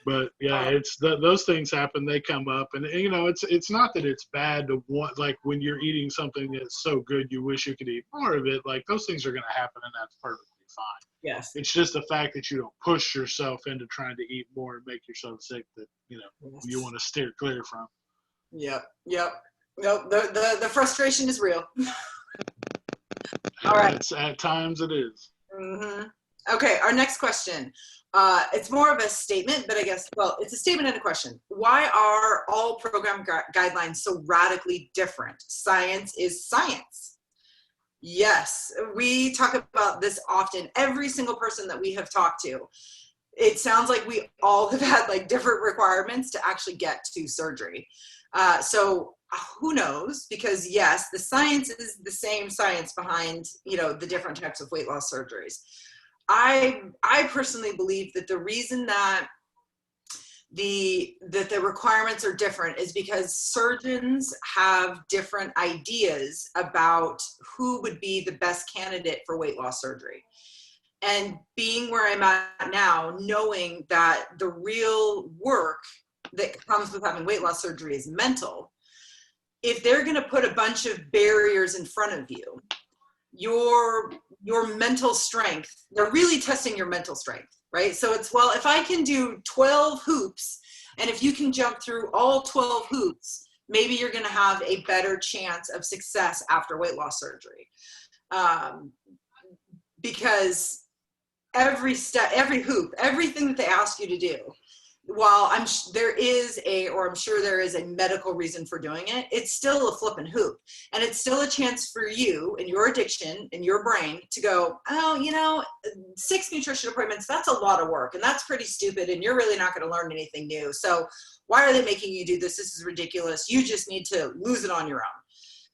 But yeah, it's those things happen. They come up, and it's not that it's bad to want, like when you're eating something that's so good you wish you could eat more of it. Like those things are going to happen, and that's perfectly fine. Yes. It's just the fact that you don't push yourself into trying to eat more and make yourself sick that Yes. you want to steer clear from. Yep. No, the frustration is real. All right. At times it is. Mm-hmm. Okay, our next question. It's more of a statement, but I guess, it's a statement and a question. Why are all program guidelines so radically different? Science is science. Yes, we talk about this often. Every single person that we have talked to, it sounds like we all have had like different requirements to actually get to surgery. So who knows? Because yes, the science is the same science behind, the different types of weight loss surgeries. I personally believe that the reason that the requirements are different is because surgeons have different ideas about who would be the best candidate for weight loss surgery. And being where I'm at now, knowing that the real work that comes with having weight loss surgery is mental, if they're going to put a bunch of barriers in front of you, your mental strength, they're really testing your mental strength, right? So it's, well, if I can do 12 hoops, and if you can jump through all 12 hoops, maybe you're going to have a better chance of success after weight loss surgery. Because every step, every hoop, everything that they ask you to do, while I'm sure there is a medical reason for doing it, it's still a flipping hoop. And it's still a chance for you and your addiction and your brain to go, 6 nutrition appointments, that's a lot of work. And that's pretty stupid. And you're really not going to learn anything new. So why are they making you do this? This is ridiculous. You just need to lose it on your own.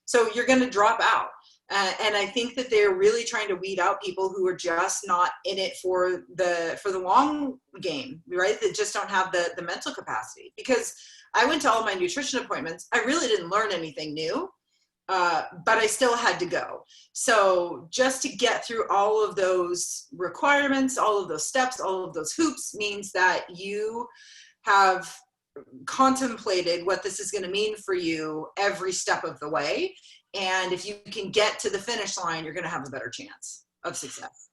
So you're going to drop out. And I think that they're really trying to weed out people who are just not in it for the long game, right? That just don't have the mental capacity. Because I went to all my nutrition appointments. I really didn't learn anything new, but I still had to go. So just to get through all of those requirements, all of those steps, all of those hoops means that you have contemplated what this is going to mean for you every step of the way. And if you can get to the finish line, you're going to have a better chance of success.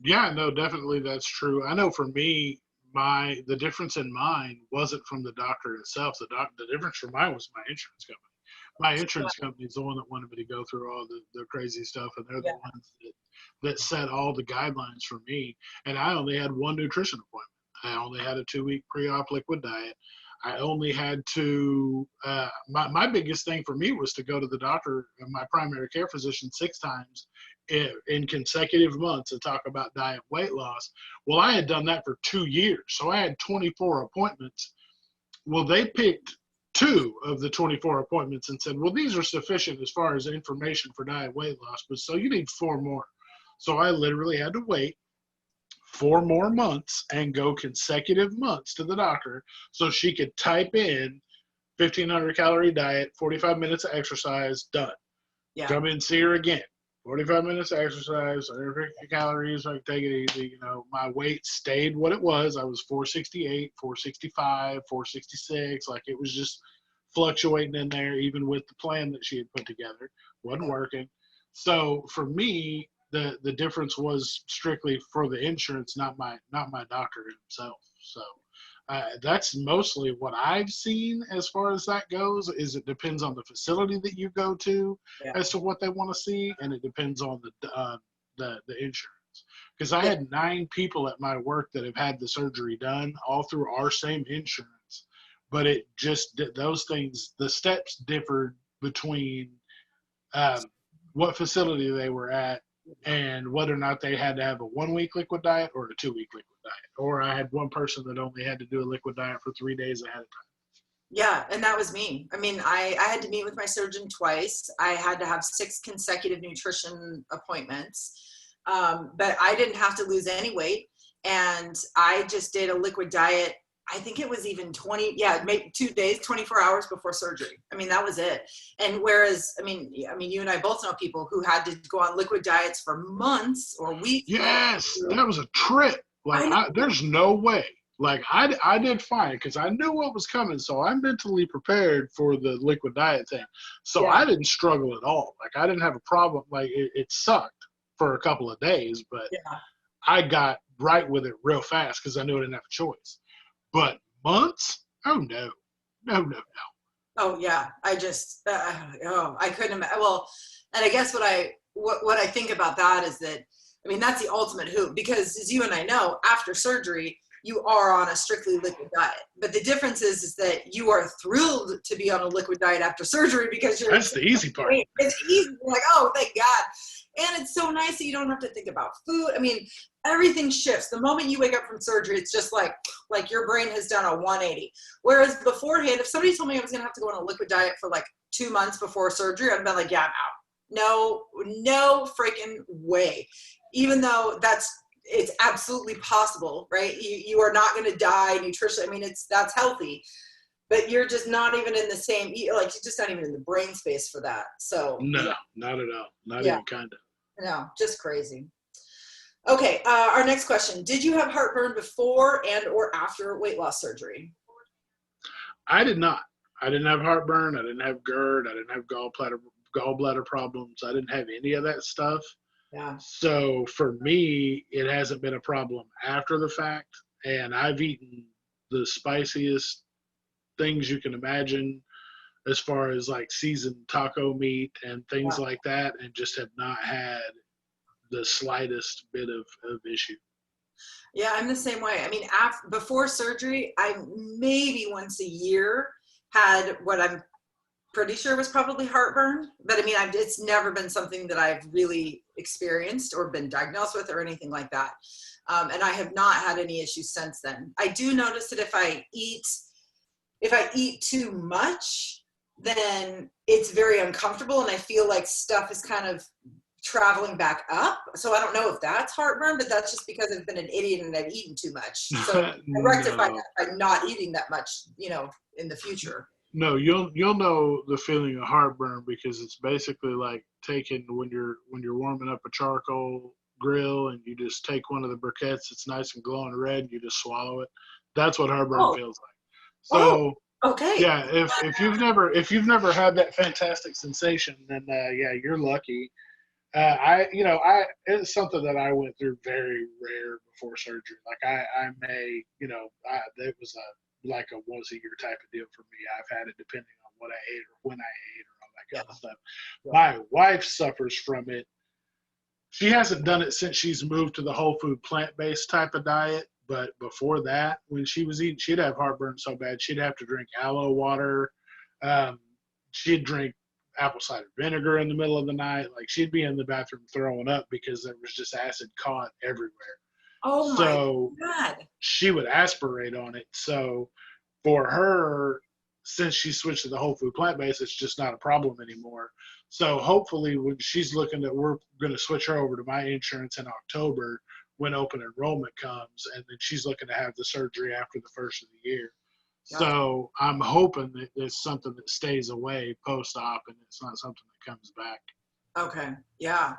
Yeah, no, definitely that's true. I know for me, the difference in mine wasn't from the doctor itself. The difference for mine was my insurance company. My insurance company is the one that wanted me to go through all the crazy stuff, and they're the ones that set all the guidelines for me. And I only had one nutrition appointment. I only had a 2-week pre-op liquid diet. I only had to, my biggest thing for me was to go to the doctor, my primary care physician, 6 times in consecutive months to talk about diet weight loss. Well, I had done that for 2 years. So I had 24 appointments. Well, they picked 2 of the 24 appointments and said, well, these are sufficient as far as information for diet weight loss, but so you need 4 more. So I literally had to wait 4 more months and go consecutive months to the doctor so she could type in 1,500 calorie diet, 45 minutes of exercise, done. Yeah. Come in, see her again. 45 minutes of exercise, 150 calories, I take it easy. You know, my weight stayed what it was. I was 468, 465, 466. Like it was just fluctuating in there, even with the plan that she had put together. Wasn't working. So for me, the difference was strictly for the insurance, not my doctor himself. So that's mostly what I've seen as far as that goes. Is it depends on the facility that you go to Yeah. as to what they want to see, and it depends on the insurance. Because I Yeah. had 9 people at my work that have had the surgery done, all through our same insurance, but it just those things, the steps differed between um, what facility they were at and whether or not they had to have a 1 week liquid diet or a 2 week liquid diet. Or I had one person that only had to do a liquid diet for 3 days ahead of time. Yeah, and that was me. I mean, I had to meet with my surgeon twice. I had to have 6 consecutive nutrition appointments, but I didn't have to lose any weight. And I just did a liquid diet. I think it was even 20, yeah, maybe 2 days, 24 hours before surgery. I mean, that was it. And whereas, I mean, you and I both know people who had to go on liquid diets for months or weeks. Yes, that was a trip. Like, I know. there's no way. Like, I did fine because I knew what was coming. So I'm mentally prepared for the liquid diet thing. So Yeah, I didn't struggle at all. Like, I didn't have a problem. Like, it sucked for a couple of days, but yeah. I got right with it real fast because I knew I didn't have a choice. But months? Oh, no. No, no, no. Oh yeah, I just I couldn't well, and I guess what I think about that is that, I mean, that's the ultimate hoop, because as you and I know, after surgery you are on a strictly liquid diet, but the difference is that you are thrilled to be on a liquid diet after surgery because you're, That's the easy part. it's easy. You're like, oh, thank God. And it's so nice that you don't have to think about food. I mean, everything shifts the moment you wake up from surgery. It's just like your brain has done a 180. Whereas beforehand, if somebody told me I was going to have to go on a liquid diet for like 2 months before surgery, I'd been like, yeah, I'm out. No freaking way. Even though it's absolutely possible, right? You are not going to die nutrition. I mean, that's healthy, but you're just not even in the same, like, you're just not even in the brain space for that. So No, yeah, not at all. Not yeah, even kind of. no, just crazy. Okay, our next question. Did you have heartburn before and or after weight loss surgery? I did not. I didn't have heartburn. I didn't have GERD. I didn't have gallbladder problems. I didn't have any of that stuff. Yeah. So for me, it hasn't been a problem after the fact. And I've eaten the spiciest things you can imagine as far as like seasoned taco meat and things Yeah. like that, and just have not had the slightest bit of issue. Yeah, I'm the same way. I mean, before surgery, I maybe once a year had what I'm pretty sure was probably heartburn. But I mean, it's never been something that I've really experienced or been diagnosed with or anything like that. And I have not had any issues since then. I do notice that if I eat too much, then it's very uncomfortable and I feel like stuff is kind of traveling back up. So I don't know if that's heartburn, but that's just because I've been an idiot and I've eaten too much. So I rectify No, that by not eating that much, in the future. no, you'll know the feeling of heartburn because it's basically like taking when you're warming up a charcoal grill and you just take one of the briquettes that's nice and glowing red and you just swallow it. That's what heartburn Oh, feels like. oh, So okay. yeah, if you've never had that fantastic sensation, then yeah, you're lucky. I it's something that I went through very rare before surgery. Like I may, it was like a once a year type of deal for me. I've had it depending on what I ate or when I ate or all that Yeah. kind of stuff. Yeah. My wife suffers from it. She hasn't done it since she's moved to the whole food plant based type of diet. But before that, when she was eating, she'd have heartburn so bad she'd have to drink aloe water. Um, she'd drink apple cider vinegar in the middle of the night. Like she'd be in the bathroom throwing up because there was just acid caught everywhere. Oh my So God. she would aspirate on it. So for her, since she switched to the whole food plant based, it's just not a problem anymore. So hopefully, when she's looking at, we're going to switch her over to my insurance in October when open enrollment comes, and then she's looking to have the surgery after the first of the year. Gotcha. So I'm hoping that it's something that stays away post op and it's not something that comes back. Okay. Yeah.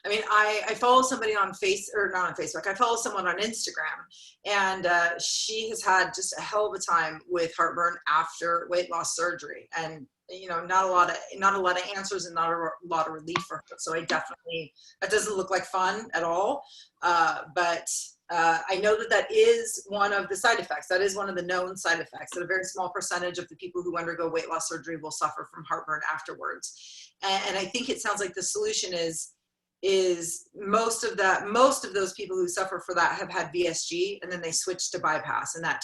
I mean, I follow somebody on or not on Facebook. I follow someone on Instagram, and she has had just a hell of a time with heartburn after weight loss surgery, and not a lot of answers and not a lot of relief for her. So that doesn't look like fun at all. But I know that is one of the side effects. That is one of the known side effects. That a very small percentage of the people who undergo weight loss surgery will suffer from heartburn afterwards. And I think it sounds like the solution is most of those people who suffer for that have had VSG, and then they switch to bypass, and that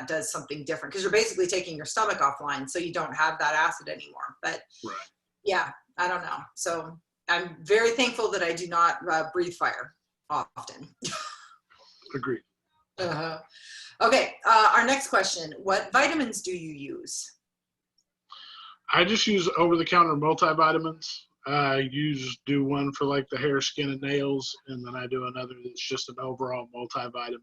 does something different, because you're basically taking your stomach offline, so you don't have that acid anymore. But Right. yeah, I don't know. So I'm very thankful that I do not breathe fire often. Agreed. Okay, our next question: what vitamins do you use? I just use over-the-counter multivitamins. I do one for like the hair, skin, and nails, and then I do another that's just an overall multivitamin.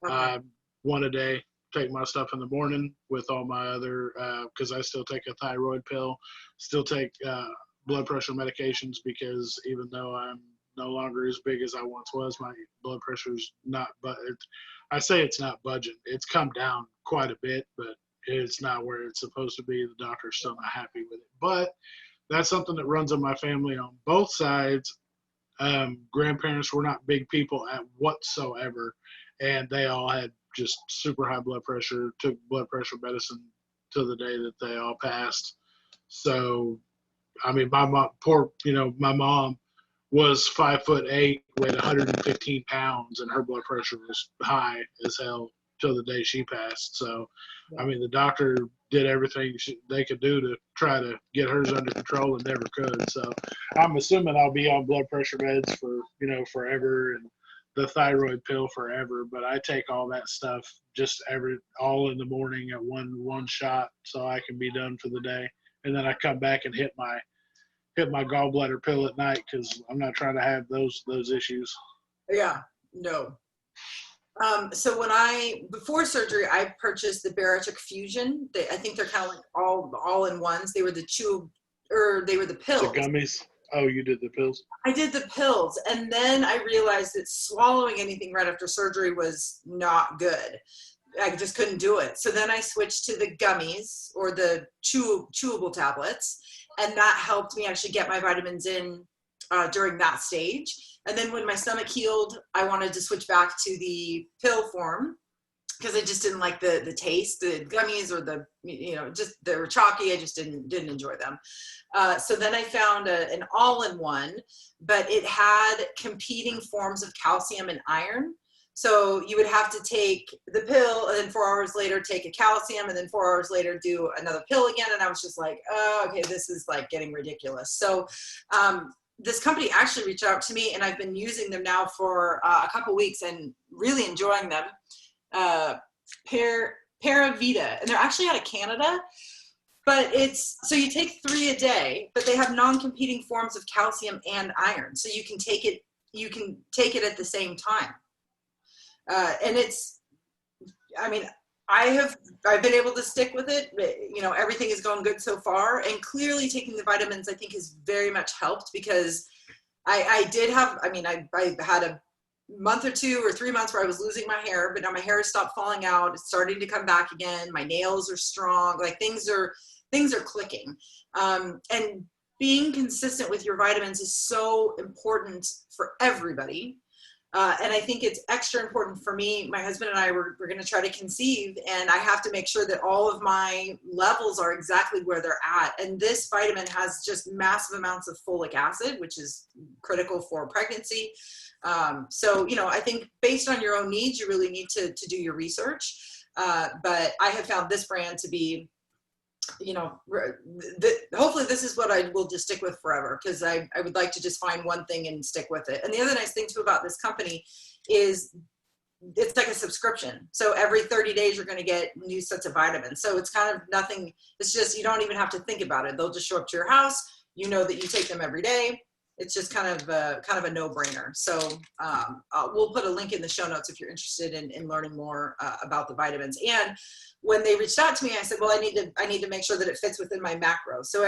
Okay. One a day. Take my stuff in the morning with all my other, because I still take a thyroid pill, still take blood pressure medications, because even though I'm no longer as big as I once was, my blood pressure's not, but I say it's not budging. It's come down quite a bit, but it's not where it's supposed to be. The doctor's still not happy with it. But that's something that runs in my family on both sides. Grandparents were not big people at whatsoever, and they all had just super high blood pressure, took blood pressure medicine to the day that they all passed. So, I mean, my mom was 5'8", weighed 115 pounds, and her blood pressure was high as hell till the day she passed. So, I mean, the doctor did everything they could do to try to get hers under control and never could. So I'm assuming I'll be on blood pressure meds for, forever, and the thyroid pill forever. But I take all that stuff just all in the morning at one shot, so I can be done for the day. And then I come back and hit my gallbladder pill at night, because I'm not trying to have those issues. Yeah, no. So before surgery, I purchased the Bariatric Fusion. I think they're kind of like all in ones. They were the they were the pills. The gummies. Oh, you did the pills? I did the pills, and then I realized that swallowing anything right after surgery was not good. I just couldn't do it. So then I switched to the gummies, or the chewable tablets, and that helped me actually get my vitamins in during that stage. And then when my stomach healed, I wanted to switch back to the pill form, because I just didn't like the taste. The gummies, or just they were chalky. I just didn't enjoy them. So then I found an all-in-one, but it had competing forms of calcium and iron. So you would have to take the pill, and then 4 hours later take a calcium, and then 4 hours later do another pill again. And I was just like, oh, okay, this is like getting ridiculous. So this company actually reached out to me, and I've been using them now for a couple weeks and really enjoying them. Paravita, and they're actually out of Canada. But so you take 3 a day, but they have non-competing forms of calcium and iron, so you can take it at the same time. And I've been able to stick with it. Everything is going good so far, and clearly taking the vitamins, I think, has very much helped, because I had a month or 2 or 3 months where I was losing my hair, but now my hair has stopped falling out. It's starting to come back again. My nails are strong. Like things are clicking. And being consistent with your vitamins is so important for everybody. And I think it's extra important for me. My husband and I we're going to try to conceive, and I have to make sure that all of my levels are exactly where they're at. And this vitamin has just massive amounts of folic acid, which is critical for pregnancy. So, I think based on your own needs, you really need to do your research. But I have found this brand to be, hopefully this is what I will just stick with forever, because I would like to just find one thing and stick with it. And the other nice thing too about this company is it's like a subscription. So every 30 days you're going to get new sets of vitamins. So it's kind of nothing. It's just, you don't even have to think about it. They'll just show up to your house. You know that you take them every day. it's just kind of a no-brainer. So we'll put a link in the show notes if you're interested in learning more about the vitamins. And when they reached out to me, I said, well, I need to make sure that it fits within my macro. So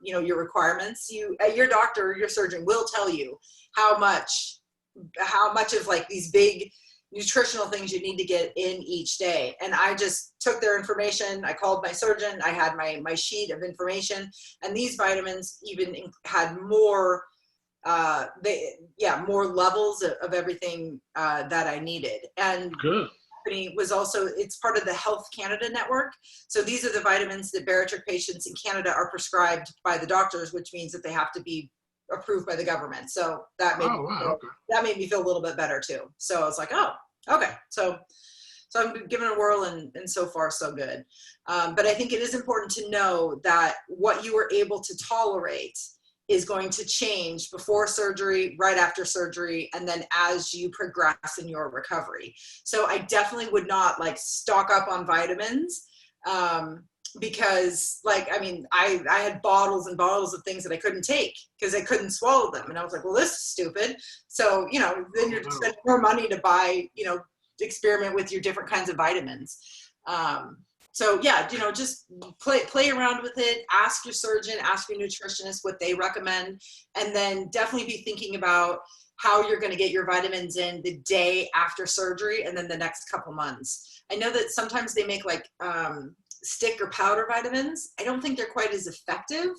your requirements, your doctor, your surgeon will tell you how much of like these big nutritional things you need to get in each day. And I just took their information. I called my surgeon. I had my sheet of information, and these vitamins even had more, more levels of everything that I needed. And good. Was also, it's part of the Health Canada network. So these are the vitamins that bariatric patients in Canada are prescribed by the doctors, which means that they have to be approved by the government. So that made me feel a little bit better too. So I was like, oh, okay. So I'm giving it a whirl, and so far so good. But I think it is important to know that what you were able to tolerate is going to change before surgery, right after surgery, and then as you progress in your recovery. So I definitely would not like stock up on vitamins, because I had bottles and bottles of things that I couldn't take because I couldn't swallow them. And I was like, well, this is stupid. So, then you're spending more money to buy, experiment with your different kinds of vitamins. So yeah, just play around with it. Ask your surgeon, ask your nutritionist what they recommend, and then definitely be thinking about how you're going to get your vitamins in the day after surgery and then the next couple months. I know that sometimes they make like stick or powder vitamins. I don't think they're quite as effective,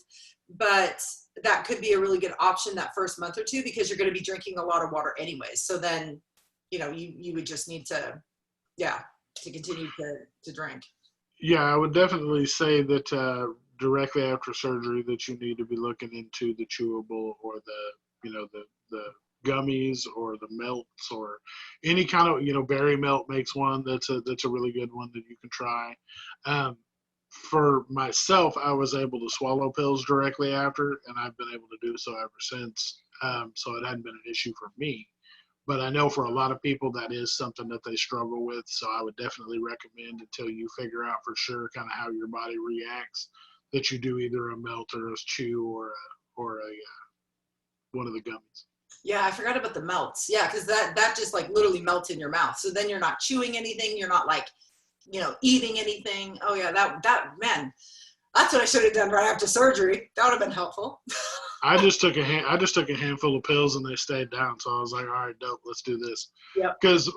but that could be a really good option that first month or two, because you're going to be drinking a lot of water anyways. So then, you would just need to continue to drink. Yeah, I would definitely say that directly after surgery that you need to be looking into the chewable or the gummies or the melts or any kind of, berry melt makes one that's a really good one that you can try. For myself, I was able to swallow pills directly after, and I've been able to do so ever since. So it hadn't been an issue for me. But I know for a lot of people that is something that they struggle with. So I would definitely recommend, until you figure out for sure kind of how your body reacts, that you do either a melt or a chew or a one of the gummies. Yeah, I forgot about the melts. Yeah, because that just like literally melts in your mouth. So then you're not chewing anything. You're not like, eating anything. Oh yeah, that man, that's what I should have done right after surgery. That would have been helpful. I just took a handful of pills and they stayed down. So I was like, all right, dope, let's do this. Yeah. Because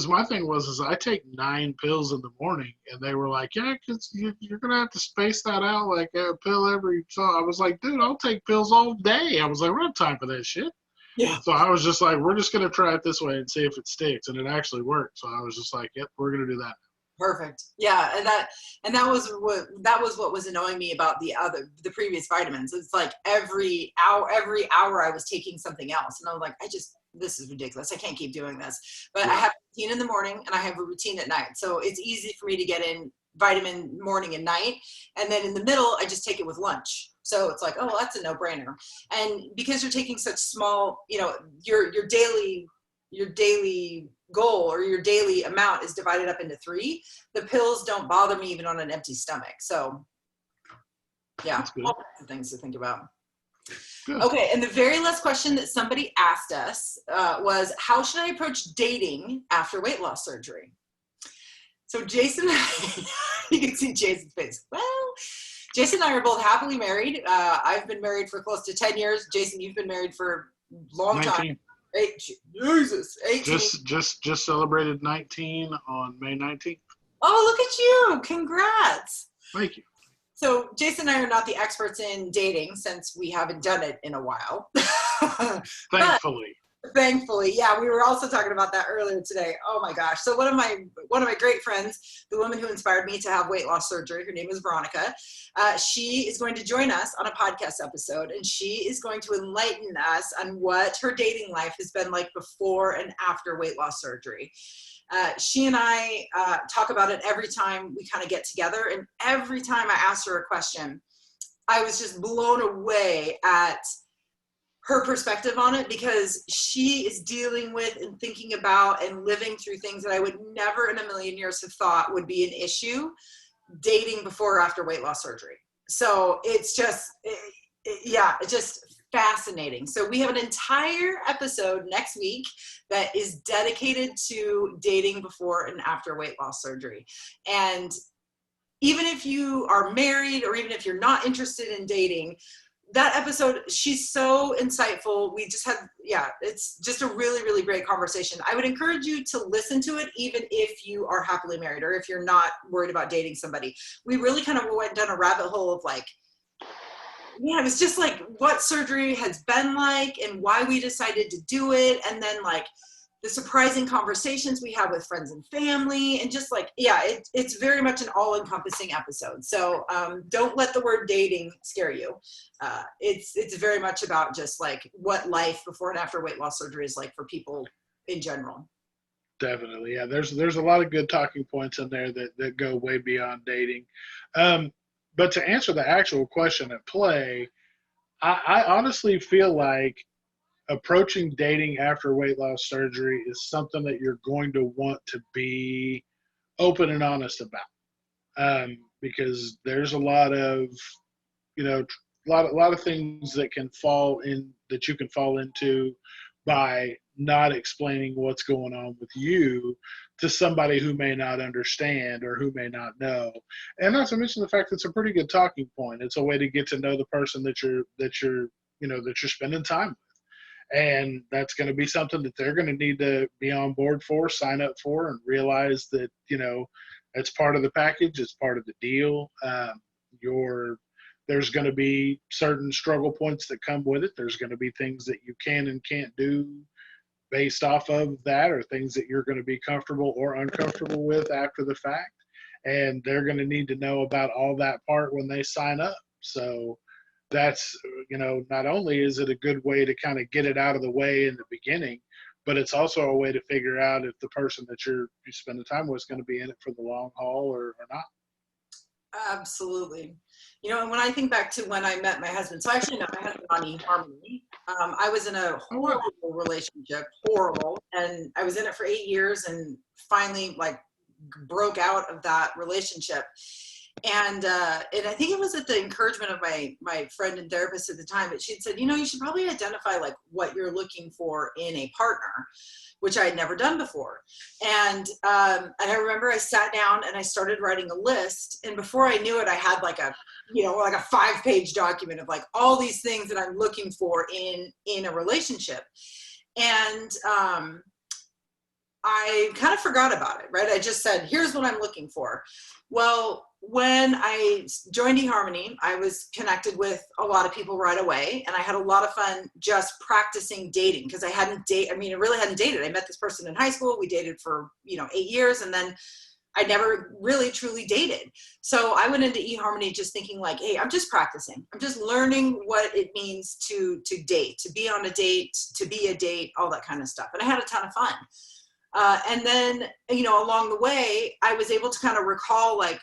my thing was I take 9 pills in the morning, and they were like, yeah, because you're gonna have to space that out like a pill every. So I was like, dude, I'll take pills all day. I was like, we don't have time for that shit. Yeah. So I was just like, we're just gonna try it this way and see if it sticks, and it actually worked. So I was just like, yep, we're gonna do that. Perfect. Yeah, and that was what was annoying me about the previous vitamins. It's like every hour I was taking something else, and I was like, this is ridiculous. I can't keep doing this. But yeah. I have a routine in the morning and I have a routine at night, so it's easy for me to get in vitamin morning and night, and then in the middle I just take it with lunch. So it's like, oh, well, that's a no-brainer. And because you're taking such small, your daily goal or your daily amount is divided up into 3. The pills don't bother me even on an empty stomach. So yeah, all kinds of things to think about. Good. Okay, and the very last question that somebody asked us was, how should I approach dating after weight loss surgery? So Jason, you can see Jason's face. Well, Jason and I are both happily married. I've been married for close to 10 years. Jason, you've been married for a long 19. time. 18. Just celebrated 19 on May 19th. Oh, look at you. Congrats. Thank you. So Jason and I are not the experts in dating since we haven't done it in a while. Thankfully, yeah, we were also talking about that earlier today. Oh my gosh. So one of my great friends, the woman who inspired me to have weight loss surgery, her name is Veronica. She is going to join us on a podcast episode, and she is going to enlighten us on what her dating life has been like before and after weight loss surgery. She and I talk about it every time we kind of get together, and every time I asked her a question, I was just blown away at her perspective on it, because she is dealing with and thinking about and living through things that I would never in a million years have thought would be an issue dating before or after weight loss surgery. So it's just, it's just fascinating. So we have an entire episode next week that is dedicated to dating before and after weight loss surgery. And even if you are married or even if you're not interested in dating, that episode, she's so insightful. We just had, it's just a really, really great conversation. I would encourage you to listen to it, even if you are happily married or if you're not worried about dating somebody. We really kind of went down a rabbit hole of like, it was just like what surgery has been like and why we decided to do it. And then like the surprising conversations we have with friends and family, and just like, it's very much an all-encompassing episode. So don't let the word dating scare you. It's very much about just like what life before and after weight loss surgery is like for people in general. Definitely. Yeah. There's a lot of good talking points in there that go way beyond dating. But to answer the actual question at play, I honestly feel like approaching dating after weight loss surgery is something that you're going to want to be open and honest about, because there's a lot of, a lot of things that you can fall into by not explaining what's going on with you to somebody who may not understand or who may not know. And not to mention the fact that it's a pretty good talking point. It's a way to get to know the person that you're spending time with. And that's going to be something that they're going to need to be on board for, sign up for, and realize that, it's part of the package. It's part of the deal. There's going to be certain struggle points that come with it. There's going to be things that you can and can't do based off of that, or things that you're going to be comfortable or uncomfortable with after the fact. And they're going to need to know about all that part when they sign up. So that's, not only is it a good way to kind of get it out of the way in the beginning, but it's also a way to figure out if the person that you spend the time with is going to be in it for the long haul or not. Absolutely. And when I think back to when I met my husband, so I actually met my husband on eHarmony. I was in a horrible relationship, and I was in it for 8 years and finally like broke out of that relationship. And I think it was at the encouragement of my friend and therapist at the time, but she'd said, you should probably identify like what you're looking for in a partner, which I had never done before. And I remember I sat down and I started writing a list. And before I knew it, I had like a 5-page document of like all these things that I'm looking for in a relationship. And I kind of forgot about it, right? I just said, here's what I'm looking for. Well, when I joined eHarmony, I was connected with a lot of people right away, and I had a lot of fun just practicing dating because I really hadn't dated. I met this person in high school. We dated for, 8 years, and then I never really truly dated. So I went into eHarmony just thinking like, hey, I'm just practicing. I'm just learning what it means to date, to be on a date, to be a date, all that kind of stuff. And I had a ton of fun. And then, along the way, I was able to kind of recall like,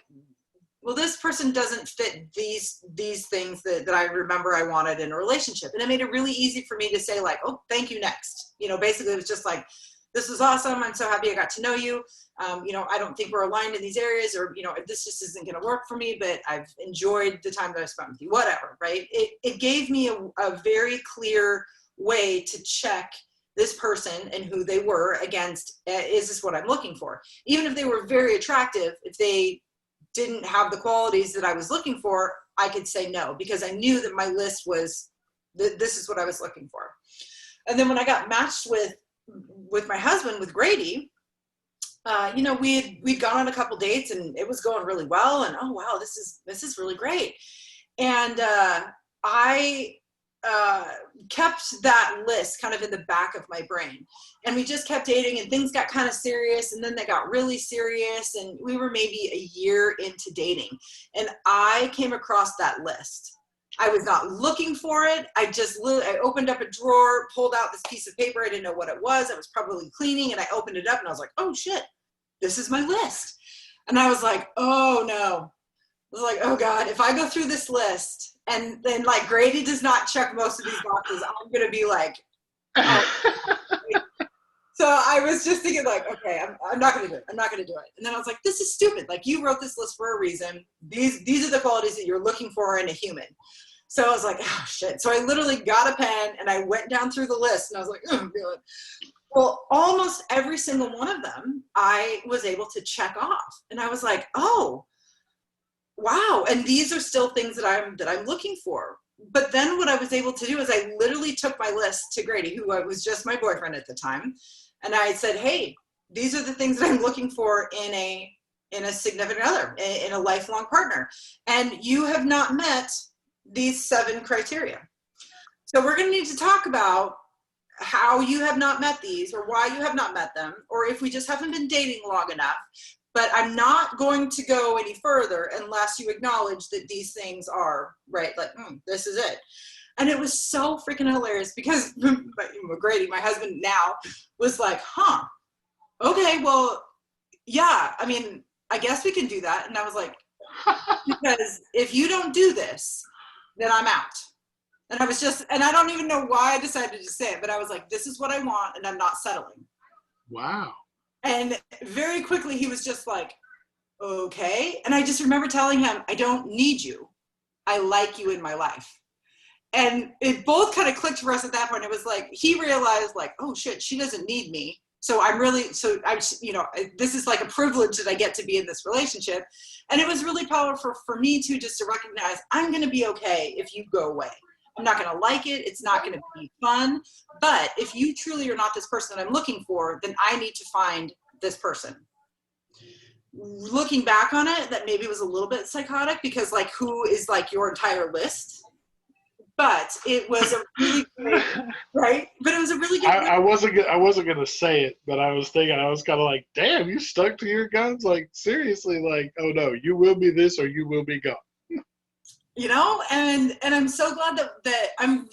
well, this person doesn't fit these things that I remember I wanted in a relationship. And it made it really easy for me to say like, oh, thank you, next. Basically it was just like, this was awesome. I'm so happy I got to know you. I don't think we're aligned in these areas, or, this just isn't going to work for me, but I've enjoyed the time that I spent with you, whatever, right? It gave me a very clear way to check this person and who they were against, is this what I'm looking for? Even if they were very attractive, if they didn't have the qualities that I was looking for, I could say no, because I knew that my list was, this is what I was looking for. And then when I got matched with my husband, with Grady, we'd gone on a couple dates and it was going really well. And, oh, wow, this is really great. And I kept that list kind of in the back of my brain, and we just kept dating, and things got kind of serious, and then they got really serious, and we were maybe a year into dating, and I came across that list. I was not looking for it. I opened up a drawer, pulled out this piece of paper. I didn't know what it was. I was probably cleaning, and I opened it up, and I was like, oh shit, this is my list. And I was like, oh no. I was like, oh God, if I go through this list and then like Grady does not check most of these boxes, I'm going to be like, oh. So I was just thinking like, okay, I'm not going to do it. I'm not going to do it. And then I was like, this is stupid. Like, you wrote this list for a reason. These are the qualities that you're looking for in a human. So I was like, oh shit. So I literally got a pen and I went down through the list and I was like, oh, God. Well, almost every single one of them I was able to check off. And I was like, oh, wow. And these are still things that I'm looking for. But then what I was able to do is I literally took my list to Grady, who was just my boyfriend at the time. And I said, hey, these are the things that I'm looking for in a significant other, in a lifelong partner. And you have not met these 7 criteria. So we're going to need to talk about how you have not met these, or why you have not met them, or if we just haven't been dating long enough. But I'm not going to go any further unless you acknowledge that these things are right. Like, this is it. And it was so freaking hilarious because Grady, my husband now, was like, huh, okay, well, yeah, I mean, I guess we can do that. And I was like, because if you don't do this, then I'm out. And I was just, and I don't even know why I decided to say it, but I was like, this is what I want and I'm not settling. Wow. And very quickly he was just like, okay. And I just remember telling him, I don't need you. I like you in my life. And it both kind of clicked for us at that point. It was like, he realized like, oh shit, she doesn't need me. So I'm, you know, this is like a privilege that I get to be in this relationship. And it was really powerful for me too, just to recognize I'm going to be okay if you go away. I'm not going to like it. It's not going to be fun. But if you truly are not this person that I'm looking for, then I need to find this person. Looking back on it, that maybe was a little bit psychotic because like, who is like your entire list? But it was a really great, right? But it was a really good. I wasn't gonna say it, but I was thinking, I was kind of like, damn, you stuck to your guns, like seriously, like, oh no, you will be this or you will be gone. You know, and I'm so glad that I'm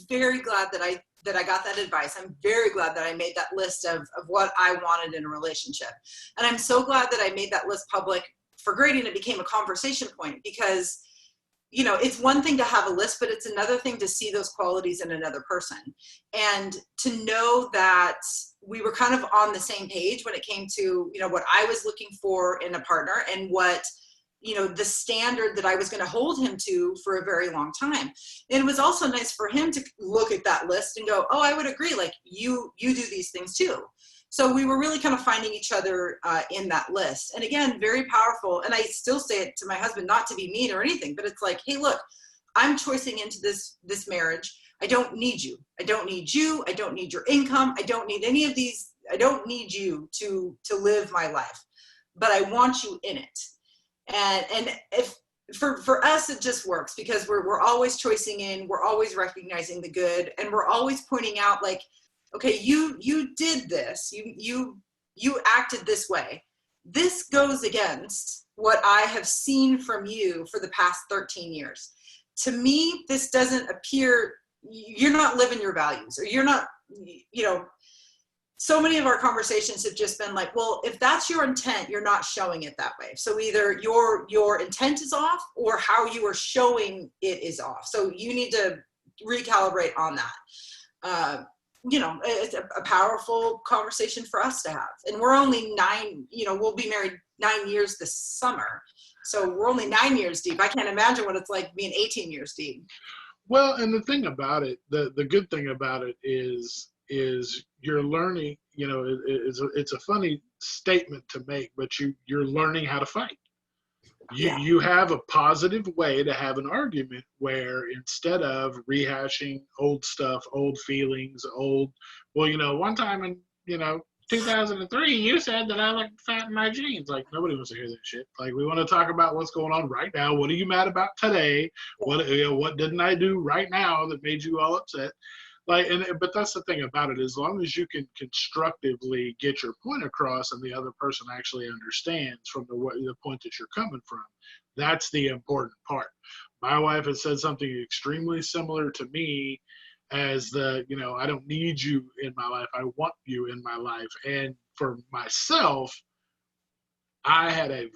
very glad that I got that advice. I'm very glad that I made that list of what I wanted in a relationship. And I'm so glad that I made that list public for Grady and it became a conversation point because, you know, it's one thing to have a list, but it's another thing to see those qualities in another person. And to know that we were kind of on the same page when it came to, you know, what I was looking for in a partner and what, you know, the standard that I was going to hold him to for a very long time. And it was also nice for him to look at that list and go, oh, I would agree. Like you do these things too. So we were really kind of finding each other in that list. And again, very powerful. And I still say it to my husband, not to be mean or anything, but it's like, hey, look, I'm choicing into this marriage. I don't need you. I don't need you. I don't need your income. I don't need any of these. I don't need you to live my life, but I want you in it. And if for us, it just works because we're always choicing in, we're always recognizing the good, and we're always pointing out like, okay, you did this, you acted this way. This goes against what I have seen from you for the past 13 years. To me, this doesn't appear, you're not living your values, or you're not, you know, so many of our conversations have just been like, well, if that's your intent, you're not showing it that way. So either your intent is off or how you are showing it is off. So you need to recalibrate on that. You know, it's a powerful conversation for us to have. And we're only 9, you know, we'll be married 9 years this summer. So we're only 9 years deep. I can't imagine what it's like being 18 years deep. Well, and the thing about it, the good thing about it is you're learning, you know, it's a funny statement to make, but you're learning how to fight. You have a positive way to have an argument where instead of rehashing old stuff, old feelings, well, you know, one time in, you know, 2003, you said that I looked fat in my jeans. Like, nobody wants to hear that shit. Like, we want to talk about what's going on right now. What are you mad about today? What didn't I do right now that made you all upset? Like, but that's the thing about it. As long as you can constructively get your point across, and the other person actually understands from the point that you're coming from, that's the important part. My wife has said something extremely similar to me, as you know, I don't need you in my life. I want you in my life. And for myself, I had a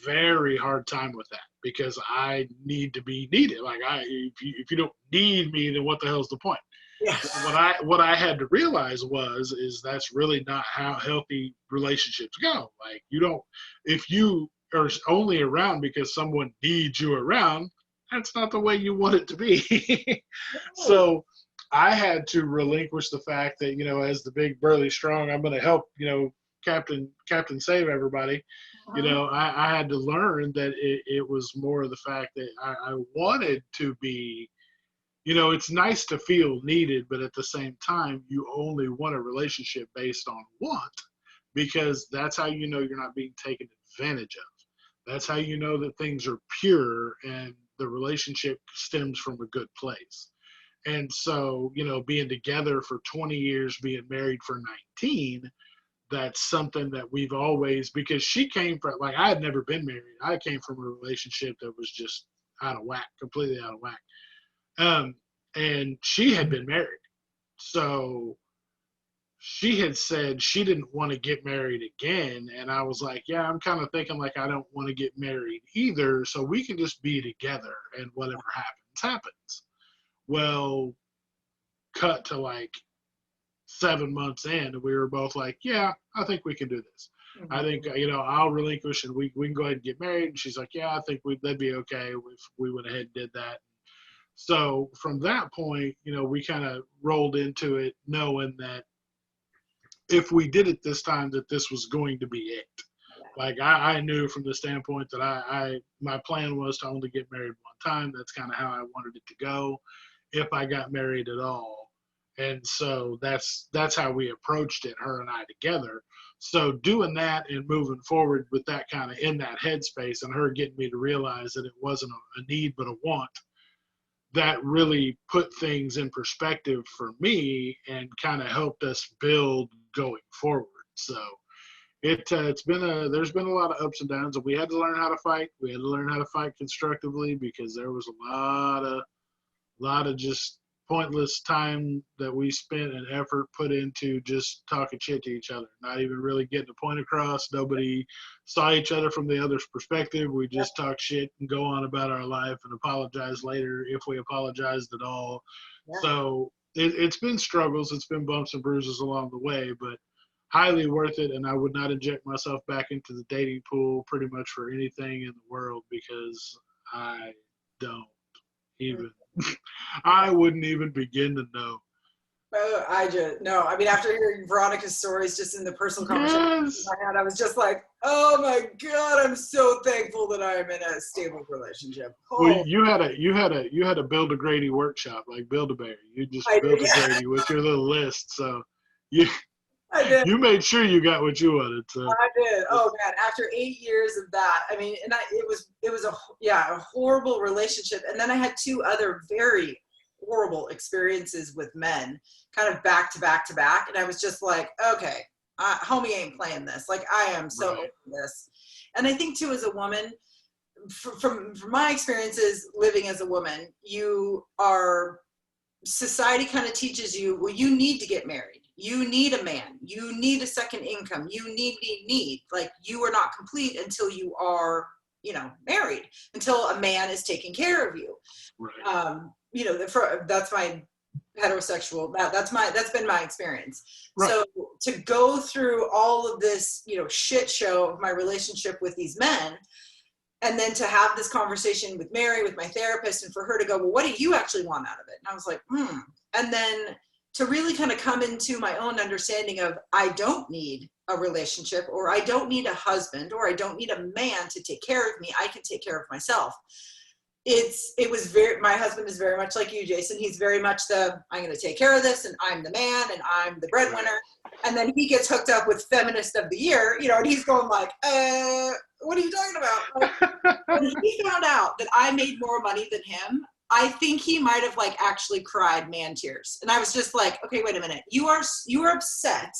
very hard time with that because I need to be needed. Like, if you don't need me, then what the hell's the point? Yes. What I had to realize is that's really not how healthy relationships go. Like, if you are only around because someone needs you around, that's not the way you want it to be. So I had to relinquish the fact that, as the big burly strong, I'm going to help, Captain save everybody. I had to learn that it was more of the fact that I wanted to be, it's nice to feel needed, but at the same time, you only want a relationship based on want, because that's how you're not being taken advantage of. That's how you know that things are pure and the relationship stems from a good place. And so, being together for 20 years, being married for 19, that's something that we've always, because she came from, like, I had never been married. I came from a relationship that was just out of whack, completely out of whack. And she had been married. So she had said she didn't want to get married again. And I was like, yeah, I'm kind of thinking like I don't want to get married either. So we can just be together and whatever happens. Well, cut to like 7 months in, and we were both like, yeah, I think we can do this. Mm-hmm. I think, I'll relinquish and we can go ahead and get married. And she's like, yeah, I think that'd be okay if we went ahead and did that. So from that point, we kind of rolled into it knowing that if we did it this time, that this was going to be it. Like I knew from the standpoint that my plan was to only get married one time. That's kind of how I wanted it to go, if I got married at all. And so that's how we approached it, her and I together. So doing that and moving forward with that kind of in that headspace, and her getting me to realize that it wasn't a need but a want, that really put things in perspective for me and kind of helped us build going forward. So there's been a lot of ups and downs, and we had to learn how to fight. We had to learn how to fight constructively, because there was a lot of just pointless time that we spent and effort put into just talking shit to each other, not even really getting a point across. Nobody saw each other from the other's perspective. We just talk shit and go on about our life and apologize later if we apologized at all. Yeah. So it's been struggles. It's been bumps and bruises along the way, but highly worth it. And I would not inject myself back into the dating pool pretty much for anything in the world, because I don't even I wouldn't even begin to know. I mean, after hearing Veronica's stories just in the personal conversation I had, I was just like, oh my God, I'm so thankful that I'm in a stable relationship. Well, you had a Build a Grady workshop, like Build a Bear. You just built a Grady with your little list. So I did. You made sure you got what you wanted. So. I did. Oh man, after 8 years of that, I mean, and it was a horrible relationship. And then I had 2 other very horrible experiences with men, kind of back to back to back. And I was just like, okay, homie ain't playing this. Like, I am so over this. And I think too, as a woman, from my experiences living as a woman, society kind of teaches you, well, you need to get married. You need a man. You need a second income. You need. Like, you are not complete until you are, married, until a man is taking care of you. Right. That's my heterosexual, that's been my experience. Right. So to go through all of this, shit show of my relationship with these men, and then to have this conversation with Mary, with my therapist, and for her to go, well, what do you actually want out of it? And I was like, And then to really kind of come into my own understanding of, I don't need a relationship, or I don't need a husband, or I don't need a man to take care of me. I can take care of myself. My husband is very much like you, Jason. He's very much I'm going to take care of this, and I'm the man, and I'm the breadwinner. And then he gets hooked up with Feminist of the Year, and he's going like, what are you talking about? When he found out that I made more money than him, I think he might have actually cried man tears. And I was just like, okay, wait a minute. You are upset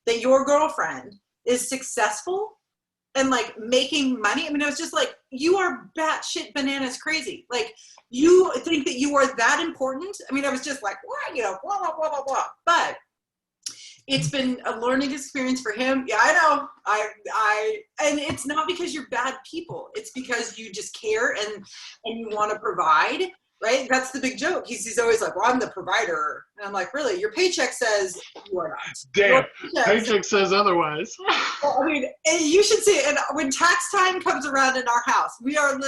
that your girlfriend is successful and making money. I mean, I was just like, you are batshit bananas crazy. Like, you think that you are that important? I mean, I was just like, what? Blah, blah, blah, blah, blah. But it's been a learning experience for him. Yeah, I know. And it's not because you're bad people. It's because you just care and you want to provide. right? That's the big joke. He's always like, well, I'm the provider. And I'm like, really? Your paycheck says you are not. Your Damn, paycheck paycheck says otherwise. Well, I mean, and you should see it. And when tax time comes around in our house, we are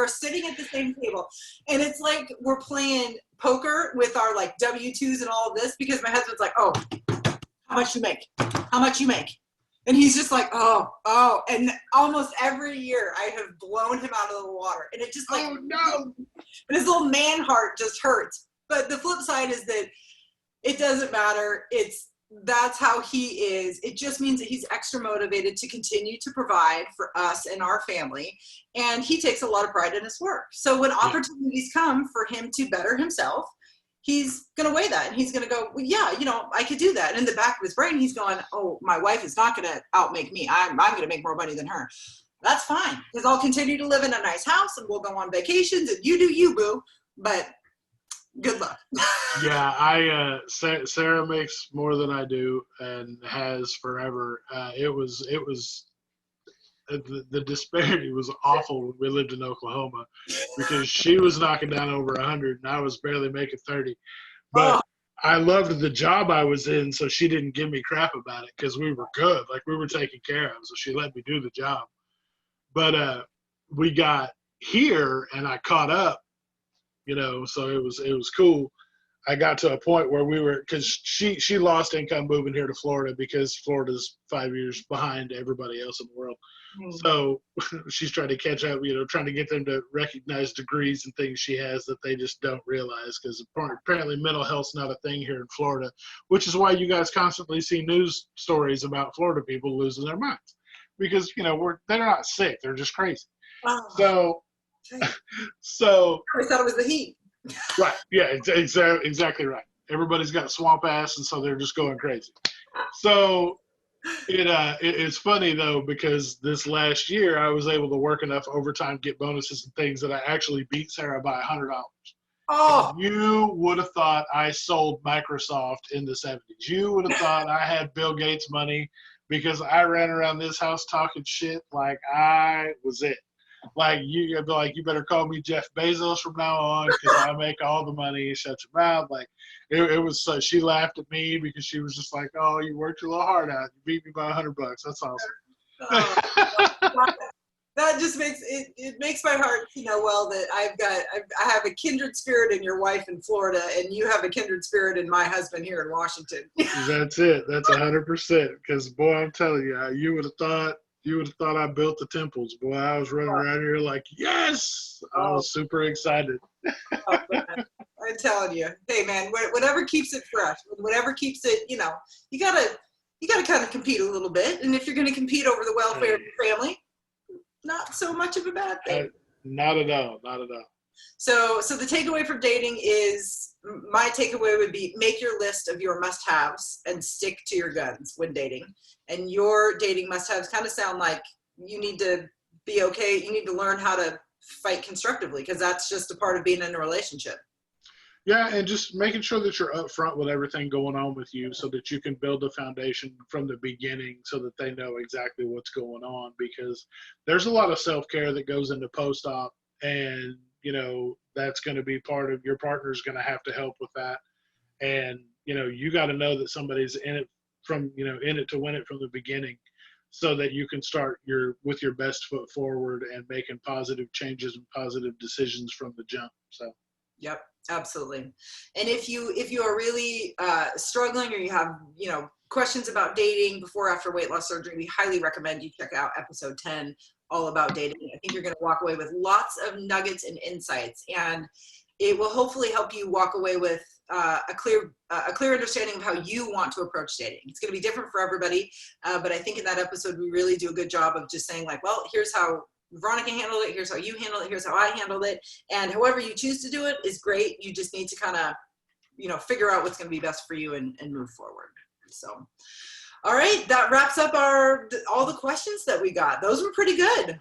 sitting at the same table, and it's like we're playing poker with our like W-2s and all of this, because my husband's like, oh, how much you make? How much you make? And he's just like, oh. And almost every year I have blown him out of the water, and it just like, Oh no. and his little man heart just hurts. But the flip side is that it doesn't matter. That's how he is. It just means that he's extra motivated to continue to provide for us and our family. And he takes a lot of pride in his work. So when opportunities come for him to better himself, he's going to weigh that, and he's going to go, well, yeah, I could do that. And in the back of his brain, he's going, oh, my wife is not going to outmake me. I'm going to make more money than her. That's fine, because I'll continue to live in a nice house, and we'll go on vacations, and you do you, boo. But good luck. Yeah, Sarah makes more than I do and has forever. It was the disparity was awful when we lived in Oklahoma, because she was knocking down over 100 and I was barely making 30. But I loved the job I was in, so she didn't give me crap about it, because we were good, like we were taken care of, so she let me do the job. But we got here and I caught up, so it was cool. I got to a point where we were, because she lost income moving here to Florida, because Florida's 5 years behind everybody else in the world. So she's trying to catch up, trying to get them to recognize degrees and things she has that they just don't realize, because apparently mental health's not a thing here in Florida, which is why you guys constantly see news stories about Florida people losing their minds, because, they're not sick. They're just crazy. So I thought it was the heat. Right. Yeah, exactly right. Everybody's got swamp ass, and so they're just going crazy. So it's funny, though, because this last year I was able to work enough overtime, get bonuses and things, that I actually beat Sarah by $100. Oh, You would have thought I sold Microsoft in the 70s. You would have thought I had Bill Gates money, because I ran around this house talking shit like I was it. Like, you better call me Jeff Bezos from now on, because I make all the money. Shut your mouth. Like, it was. She laughed at me because she was just like, "Oh, you worked your little heart out. You beat me by $100. That's awesome." That just makes it makes my heart, well, that I have a kindred spirit in your wife in Florida, and you have a kindred spirit in my husband here in Washington. That's it. That's 100%. Because, boy, I'm telling you, you would have thought I built the temples. Boy, I was running around here like, yes! I was super excited. Oh, I'm telling you. Hey, man, whatever keeps it fresh, whatever keeps it, you gotta kind of compete a little bit. And if you're going to compete over the welfare of your family, not so much of a bad thing. Not at all. Not at all. So the takeaway from dating is, my takeaway would be, make your list of your must-haves and stick to your guns when dating. And your dating must-haves kind of sound like you need to be okay. You need to learn how to fight constructively, because that's just a part of being in a relationship. Yeah, and just making sure that you're upfront with everything going on with you, so that you can build a foundation from the beginning, so that they know exactly what's going on, because there's a lot of self-care that goes into post-op, and that's going to be part of your partner's going to have to help with that. And you got to know that somebody's in it in it to win it from the beginning, so that you can start with your best foot forward and making positive changes and positive decisions from the jump. So yep, absolutely. And if you are really struggling, or you have questions about dating before or after weight loss surgery, we highly recommend you check out episode 10, all about dating. I think you're going to walk away with lots of nuggets and insights, and it will hopefully help you walk away with a clear understanding of how you want to approach dating. It's going to be different for everybody, but I think in that episode we really do a good job of just saying, like, well, here's how Veronica handled it, here's how you handle it, here's how I handled it, and however you choose to do it is great. You just need to kind of figure out what's going to be best for you and move forward. So all right, that wraps up all the questions that we got. Those were pretty good.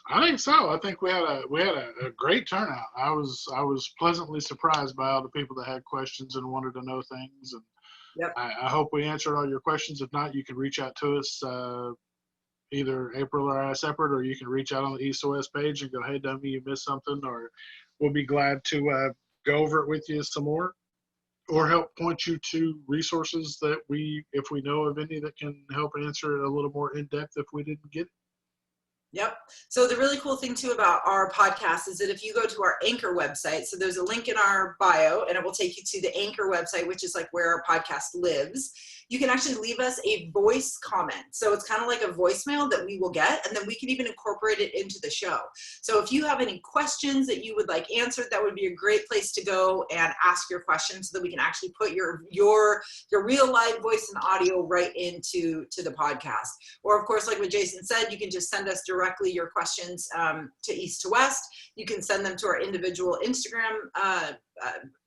I think so. I think we had a great turnout. I was pleasantly surprised by all the people that had questions and wanted to know things. And yep. I hope we answered all your questions. If not, you can reach out to us, either April or I separate, or you can reach out on the East to West page and go, hey, dummy, you missed something, or we'll be glad to go over it with you some more, or help point you to resources that if we know of any that can help answer it a little more in depth if we didn't get it. Yep. So the really cool thing too about our podcast is that if you go to our Anchor website, so there's a link in our bio and it will take you to the Anchor website, which is like where our podcast lives. You can actually leave us a voice comment. So it's kind of like a voicemail that we will get, and then we can even incorporate it into the show. So if you have any questions that you would like answered, that would be a great place to go and ask your questions so that we can actually put your real live voice and audio right into the podcast. Or of course, like what Jason said, you can just send us directly your questions to East to West. You can send them to our individual Instagram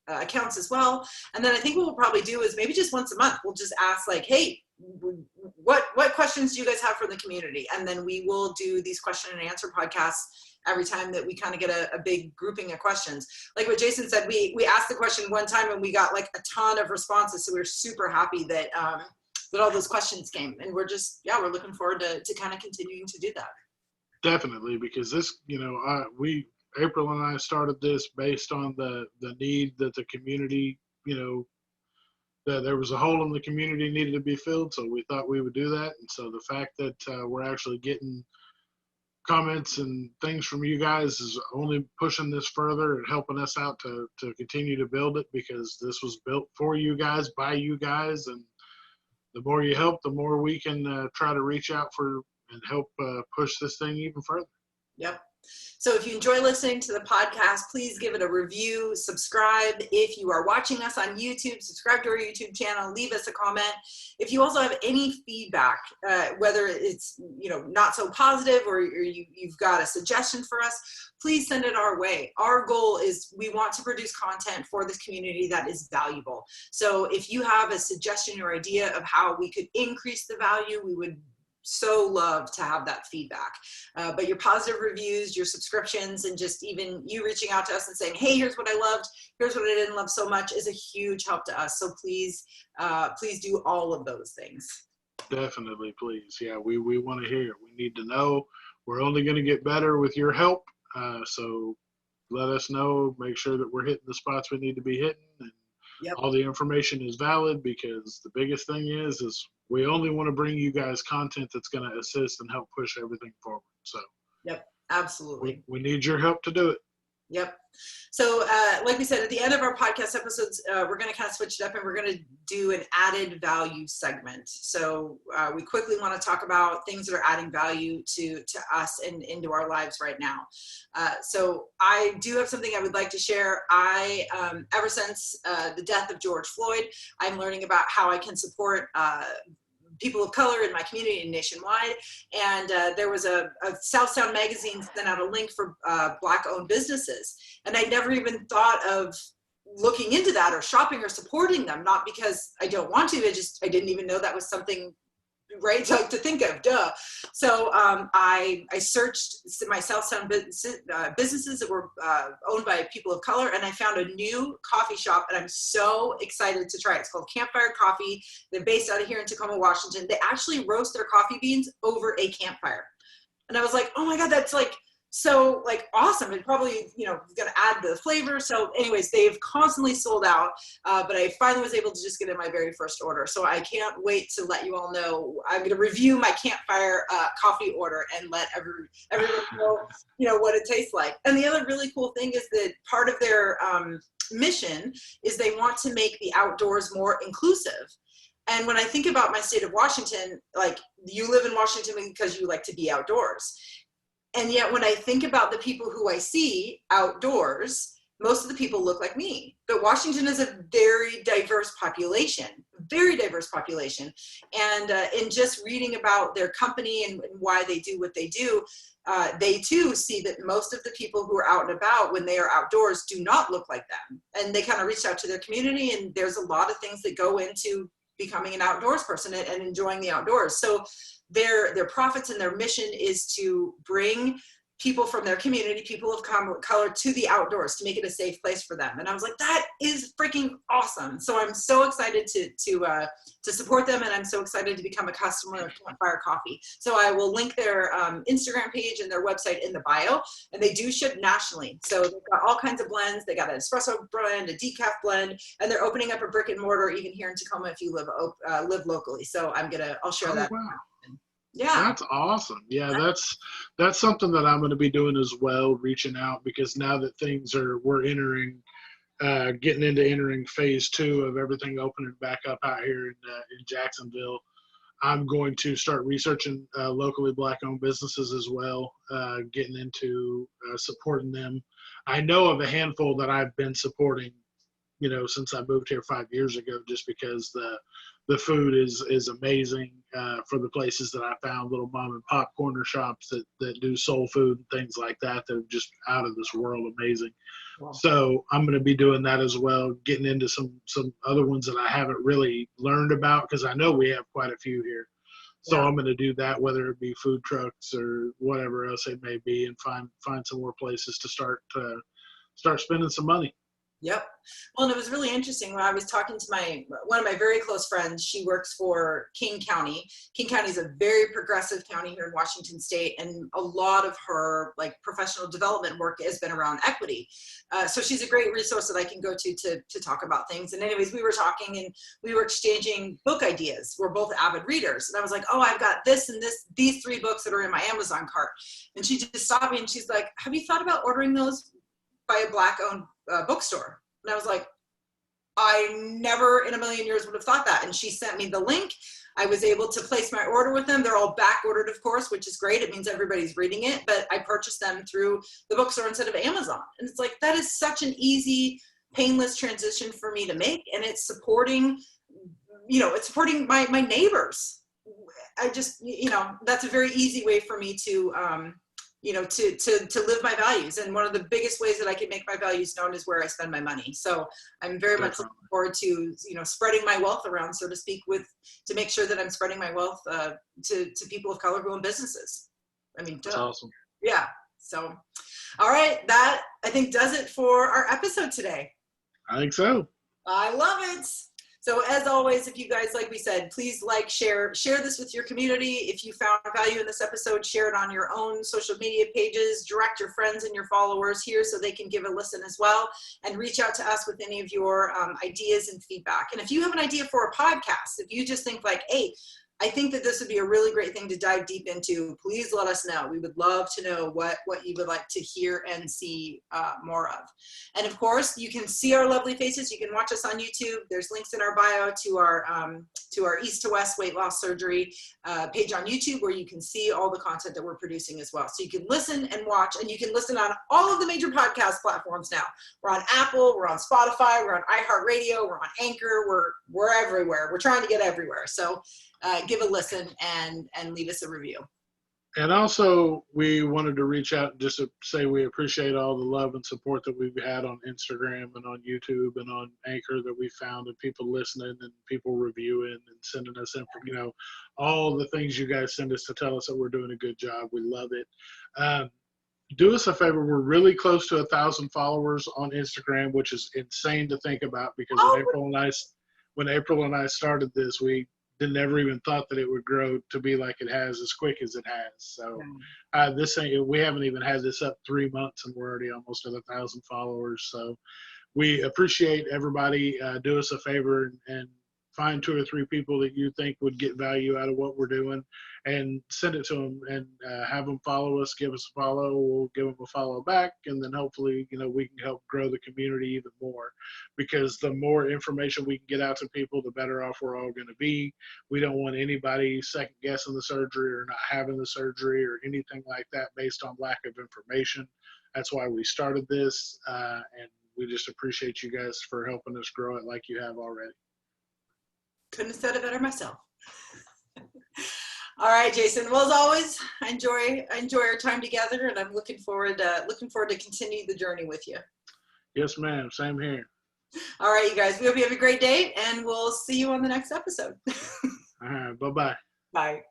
accounts as well. And then I think what we'll probably do is maybe just once a month, we'll just ask like, hey, what questions do you guys have for the community? And then we will do these question and answer podcasts every time that we kind of get a big grouping of questions. Like what Jason said, we asked the question one time and we got like a ton of responses. So we're super happy that all those questions came, and we're looking forward to kind of continuing to do that. Definitely, because this, April and I started this based on the need that the community, that there was a hole in the community needed to be filled. So we thought we would do that. And so the fact that we're actually getting comments and things from you guys is only pushing this further and helping us out to continue to build it, because this was built for you guys, by you guys. And the more you help, the more we can try to reach out for and help push this thing even further. Yep. So if you enjoy listening to the podcast, please give it a review, subscribe. If you are watching us on YouTube, subscribe to our YouTube channel, leave us a comment. If you also have any feedback, whether it's, not so positive or you've got a suggestion for us, please send it our way. Our goal is we want to produce content for this community that is valuable. So if you have a suggestion or idea of how we could increase the value, we would so love to have that feedback. But your positive reviews, your subscriptions, and just even you reaching out to us and saying, hey, here's what I loved, here's what I didn't love so much, is a huge help to us. So please do all of those things. Definitely, please. Yeah, we want to hear it. We need to know. We're only going to get better with your help. So let us know, make sure that we're hitting the spots we need to be hitting, and all the information is valid, because the biggest thing is we only want to bring you guys content that's going to assist and help push everything forward. So absolutely. We need your help to do it. Yep. So like we said, at the end of our podcast episodes, we're going to kind of switch it up and we're going to do an added value segment. So we quickly want to talk about things that are adding value to us and into our lives right now. So I do have something I would like to share. Ever since the death of George Floyd, I'm learning about how I can support people of color in my community and nationwide. And there was a Southtown magazine sent out a link for Black-owned businesses. And I never even thought of looking into that or shopping or supporting them, not because I don't want to, I didn't even know that was something to think of, duh. So I searched my Southtown businesses that were owned by people of color, and I found a new coffee shop, and I'm so excited to try it. It's called Campfire Coffee. They're based out of here in Tacoma, Washington. They actually roast their coffee beans over a campfire. And I was like, oh my God, that's so awesome. It probably, going to add the flavor. So anyways, they've constantly sold out, but I finally was able to just get in my very first order. So I can't wait to let you all know. I'm going to review my Campfire coffee order and let everyone know, what it tastes like. And the other really cool thing is that part of their mission is they want to make the outdoors more inclusive. And when I think about my state of Washington, you live in Washington because you like to be outdoors. And yet when I think about the people who I see outdoors, most of the people look like me. But Washington is a very diverse population. And in just reading about their company and why they do what they do, they too see that most of the people who are out and about when they are outdoors do not look like them. And they kind of reached out to their community, and there's a lot of things that go into becoming an outdoors person and enjoying the outdoors. So their profits and their mission is to bring people from their community, people of color, to the outdoors to make it a safe place for them. And I was like, that is freaking awesome. So I'm so excited to support them, and I'm so excited to become a customer of Campfire Coffee. So I will link their Instagram page and their website in the bio, and they do ship nationally. So they've got all kinds of blends. They got an espresso blend, a decaf blend, and they're opening up a brick and mortar even here in Tacoma if you live locally. So I'll share that. Wow. Yeah. That's awesome. Yeah, that's something that I'm going to be doing as well, reaching out, because now that we're entering, getting into entering phase 2 of everything opening back up out here in Jacksonville, I'm going to start researching locally Black-owned businesses as well, getting into supporting them. I know of a handful that I've been supporting, since I moved here 5 years ago, just because the food is amazing for the places that I found, little mom and pop corner shops that do soul food and things like that. They're just out of this world amazing. Wow. So I'm going to be doing that as well, getting into some other ones that I haven't really learned about, because I know we have quite a few here. So I'm going to do that, whether it be food trucks or whatever else it may be, and find some more places to start spending some money. Yep. Well, and it was really interesting when I was talking to one of my very close friends. She works for King County. King County is a very progressive county here in Washington State, and a lot of her professional development work has been around equity. So she's a great resource that I can go to talk about things. And anyways, we were talking and we were exchanging book ideas. We're both avid readers, and I was like, "Oh, I've got this and these 3 books that are in my Amazon cart." And she just stopped me and she's like, "Have you thought about ordering those by a Black-owned bookstore?" And I was like, I never in a million years would have thought that. And she sent me the link. I was able to place my order with them. They're all back ordered, of course, which is great. It means everybody's reading it, but I purchased them through the bookstore instead of Amazon. And it's like, that is such an easy, painless transition for me to make. And it's supporting, my neighbors. I just, that's a very easy way for me to live my values. And one of the biggest ways that I can make my values known is where I spend my money. So I'm very much looking forward to, spreading my wealth around, so to speak, to make sure that I'm spreading my wealth to people of color who own businesses. I mean, that's awesome. Yeah. So, all right. That, I think, does it for our episode today. I think so. I love it. So as always, if you guys, like we said, please share this with your community. If you found value in this episode, share it on your own social media pages, direct your friends and your followers here so they can give a listen as well, and reach out to us with any of your ideas and feedback. And if you have an idea for a podcast, if you just think hey, I think that this would be a really great thing to dive deep into, please let us know. We would love to know what you would like to hear and see more of. And of course, you can see our lovely faces. You can watch us on YouTube. There's links in our bio to our East to West weight loss surgery page on YouTube, where you can see all the content that we're producing as well. So you can listen and watch, and you can listen on all of the major podcast platforms now. We're on Apple, we're on Spotify, we're on iHeartRadio, we're on Anchor, we're everywhere. We're trying to get everywhere. So give a listen and leave us a review. And also, we wanted to reach out just to say we appreciate all the love and support that we've had on Instagram and on YouTube and on Anchor that we found, and people listening and people reviewing and sending us all the things you guys send us to tell us that we're doing a good job. We love it. Do us a favor. We're really close to 1,000 followers on Instagram, which is insane to think about, because when April and I started this, we never even thought that it would grow to be like it has, as quick as it has. So we haven't even had this up 3 months and we're already almost at 1,000 followers. So we appreciate everybody. Do us a favor and find 2 or 3 people that you think would get value out of what we're doing, and send it to them, and have them follow us, give us a follow. We'll give them a follow back, and then hopefully, we can help grow the community even more, because the more information we can get out to people, the better off we're all going to be. We don't want anybody second guessing the surgery or not having the surgery or anything like that based on lack of information. That's why we started this, and we just appreciate you guys for helping us grow it like you have already. Couldn't have said it better myself. All right, Jason. Well, as always, I enjoy our time together, and I'm looking forward to continue the journey with you. Yes, ma'am. Same here. All right, you guys. We hope you have a great day, and we'll see you on the next episode. All right. Bye-bye. Bye.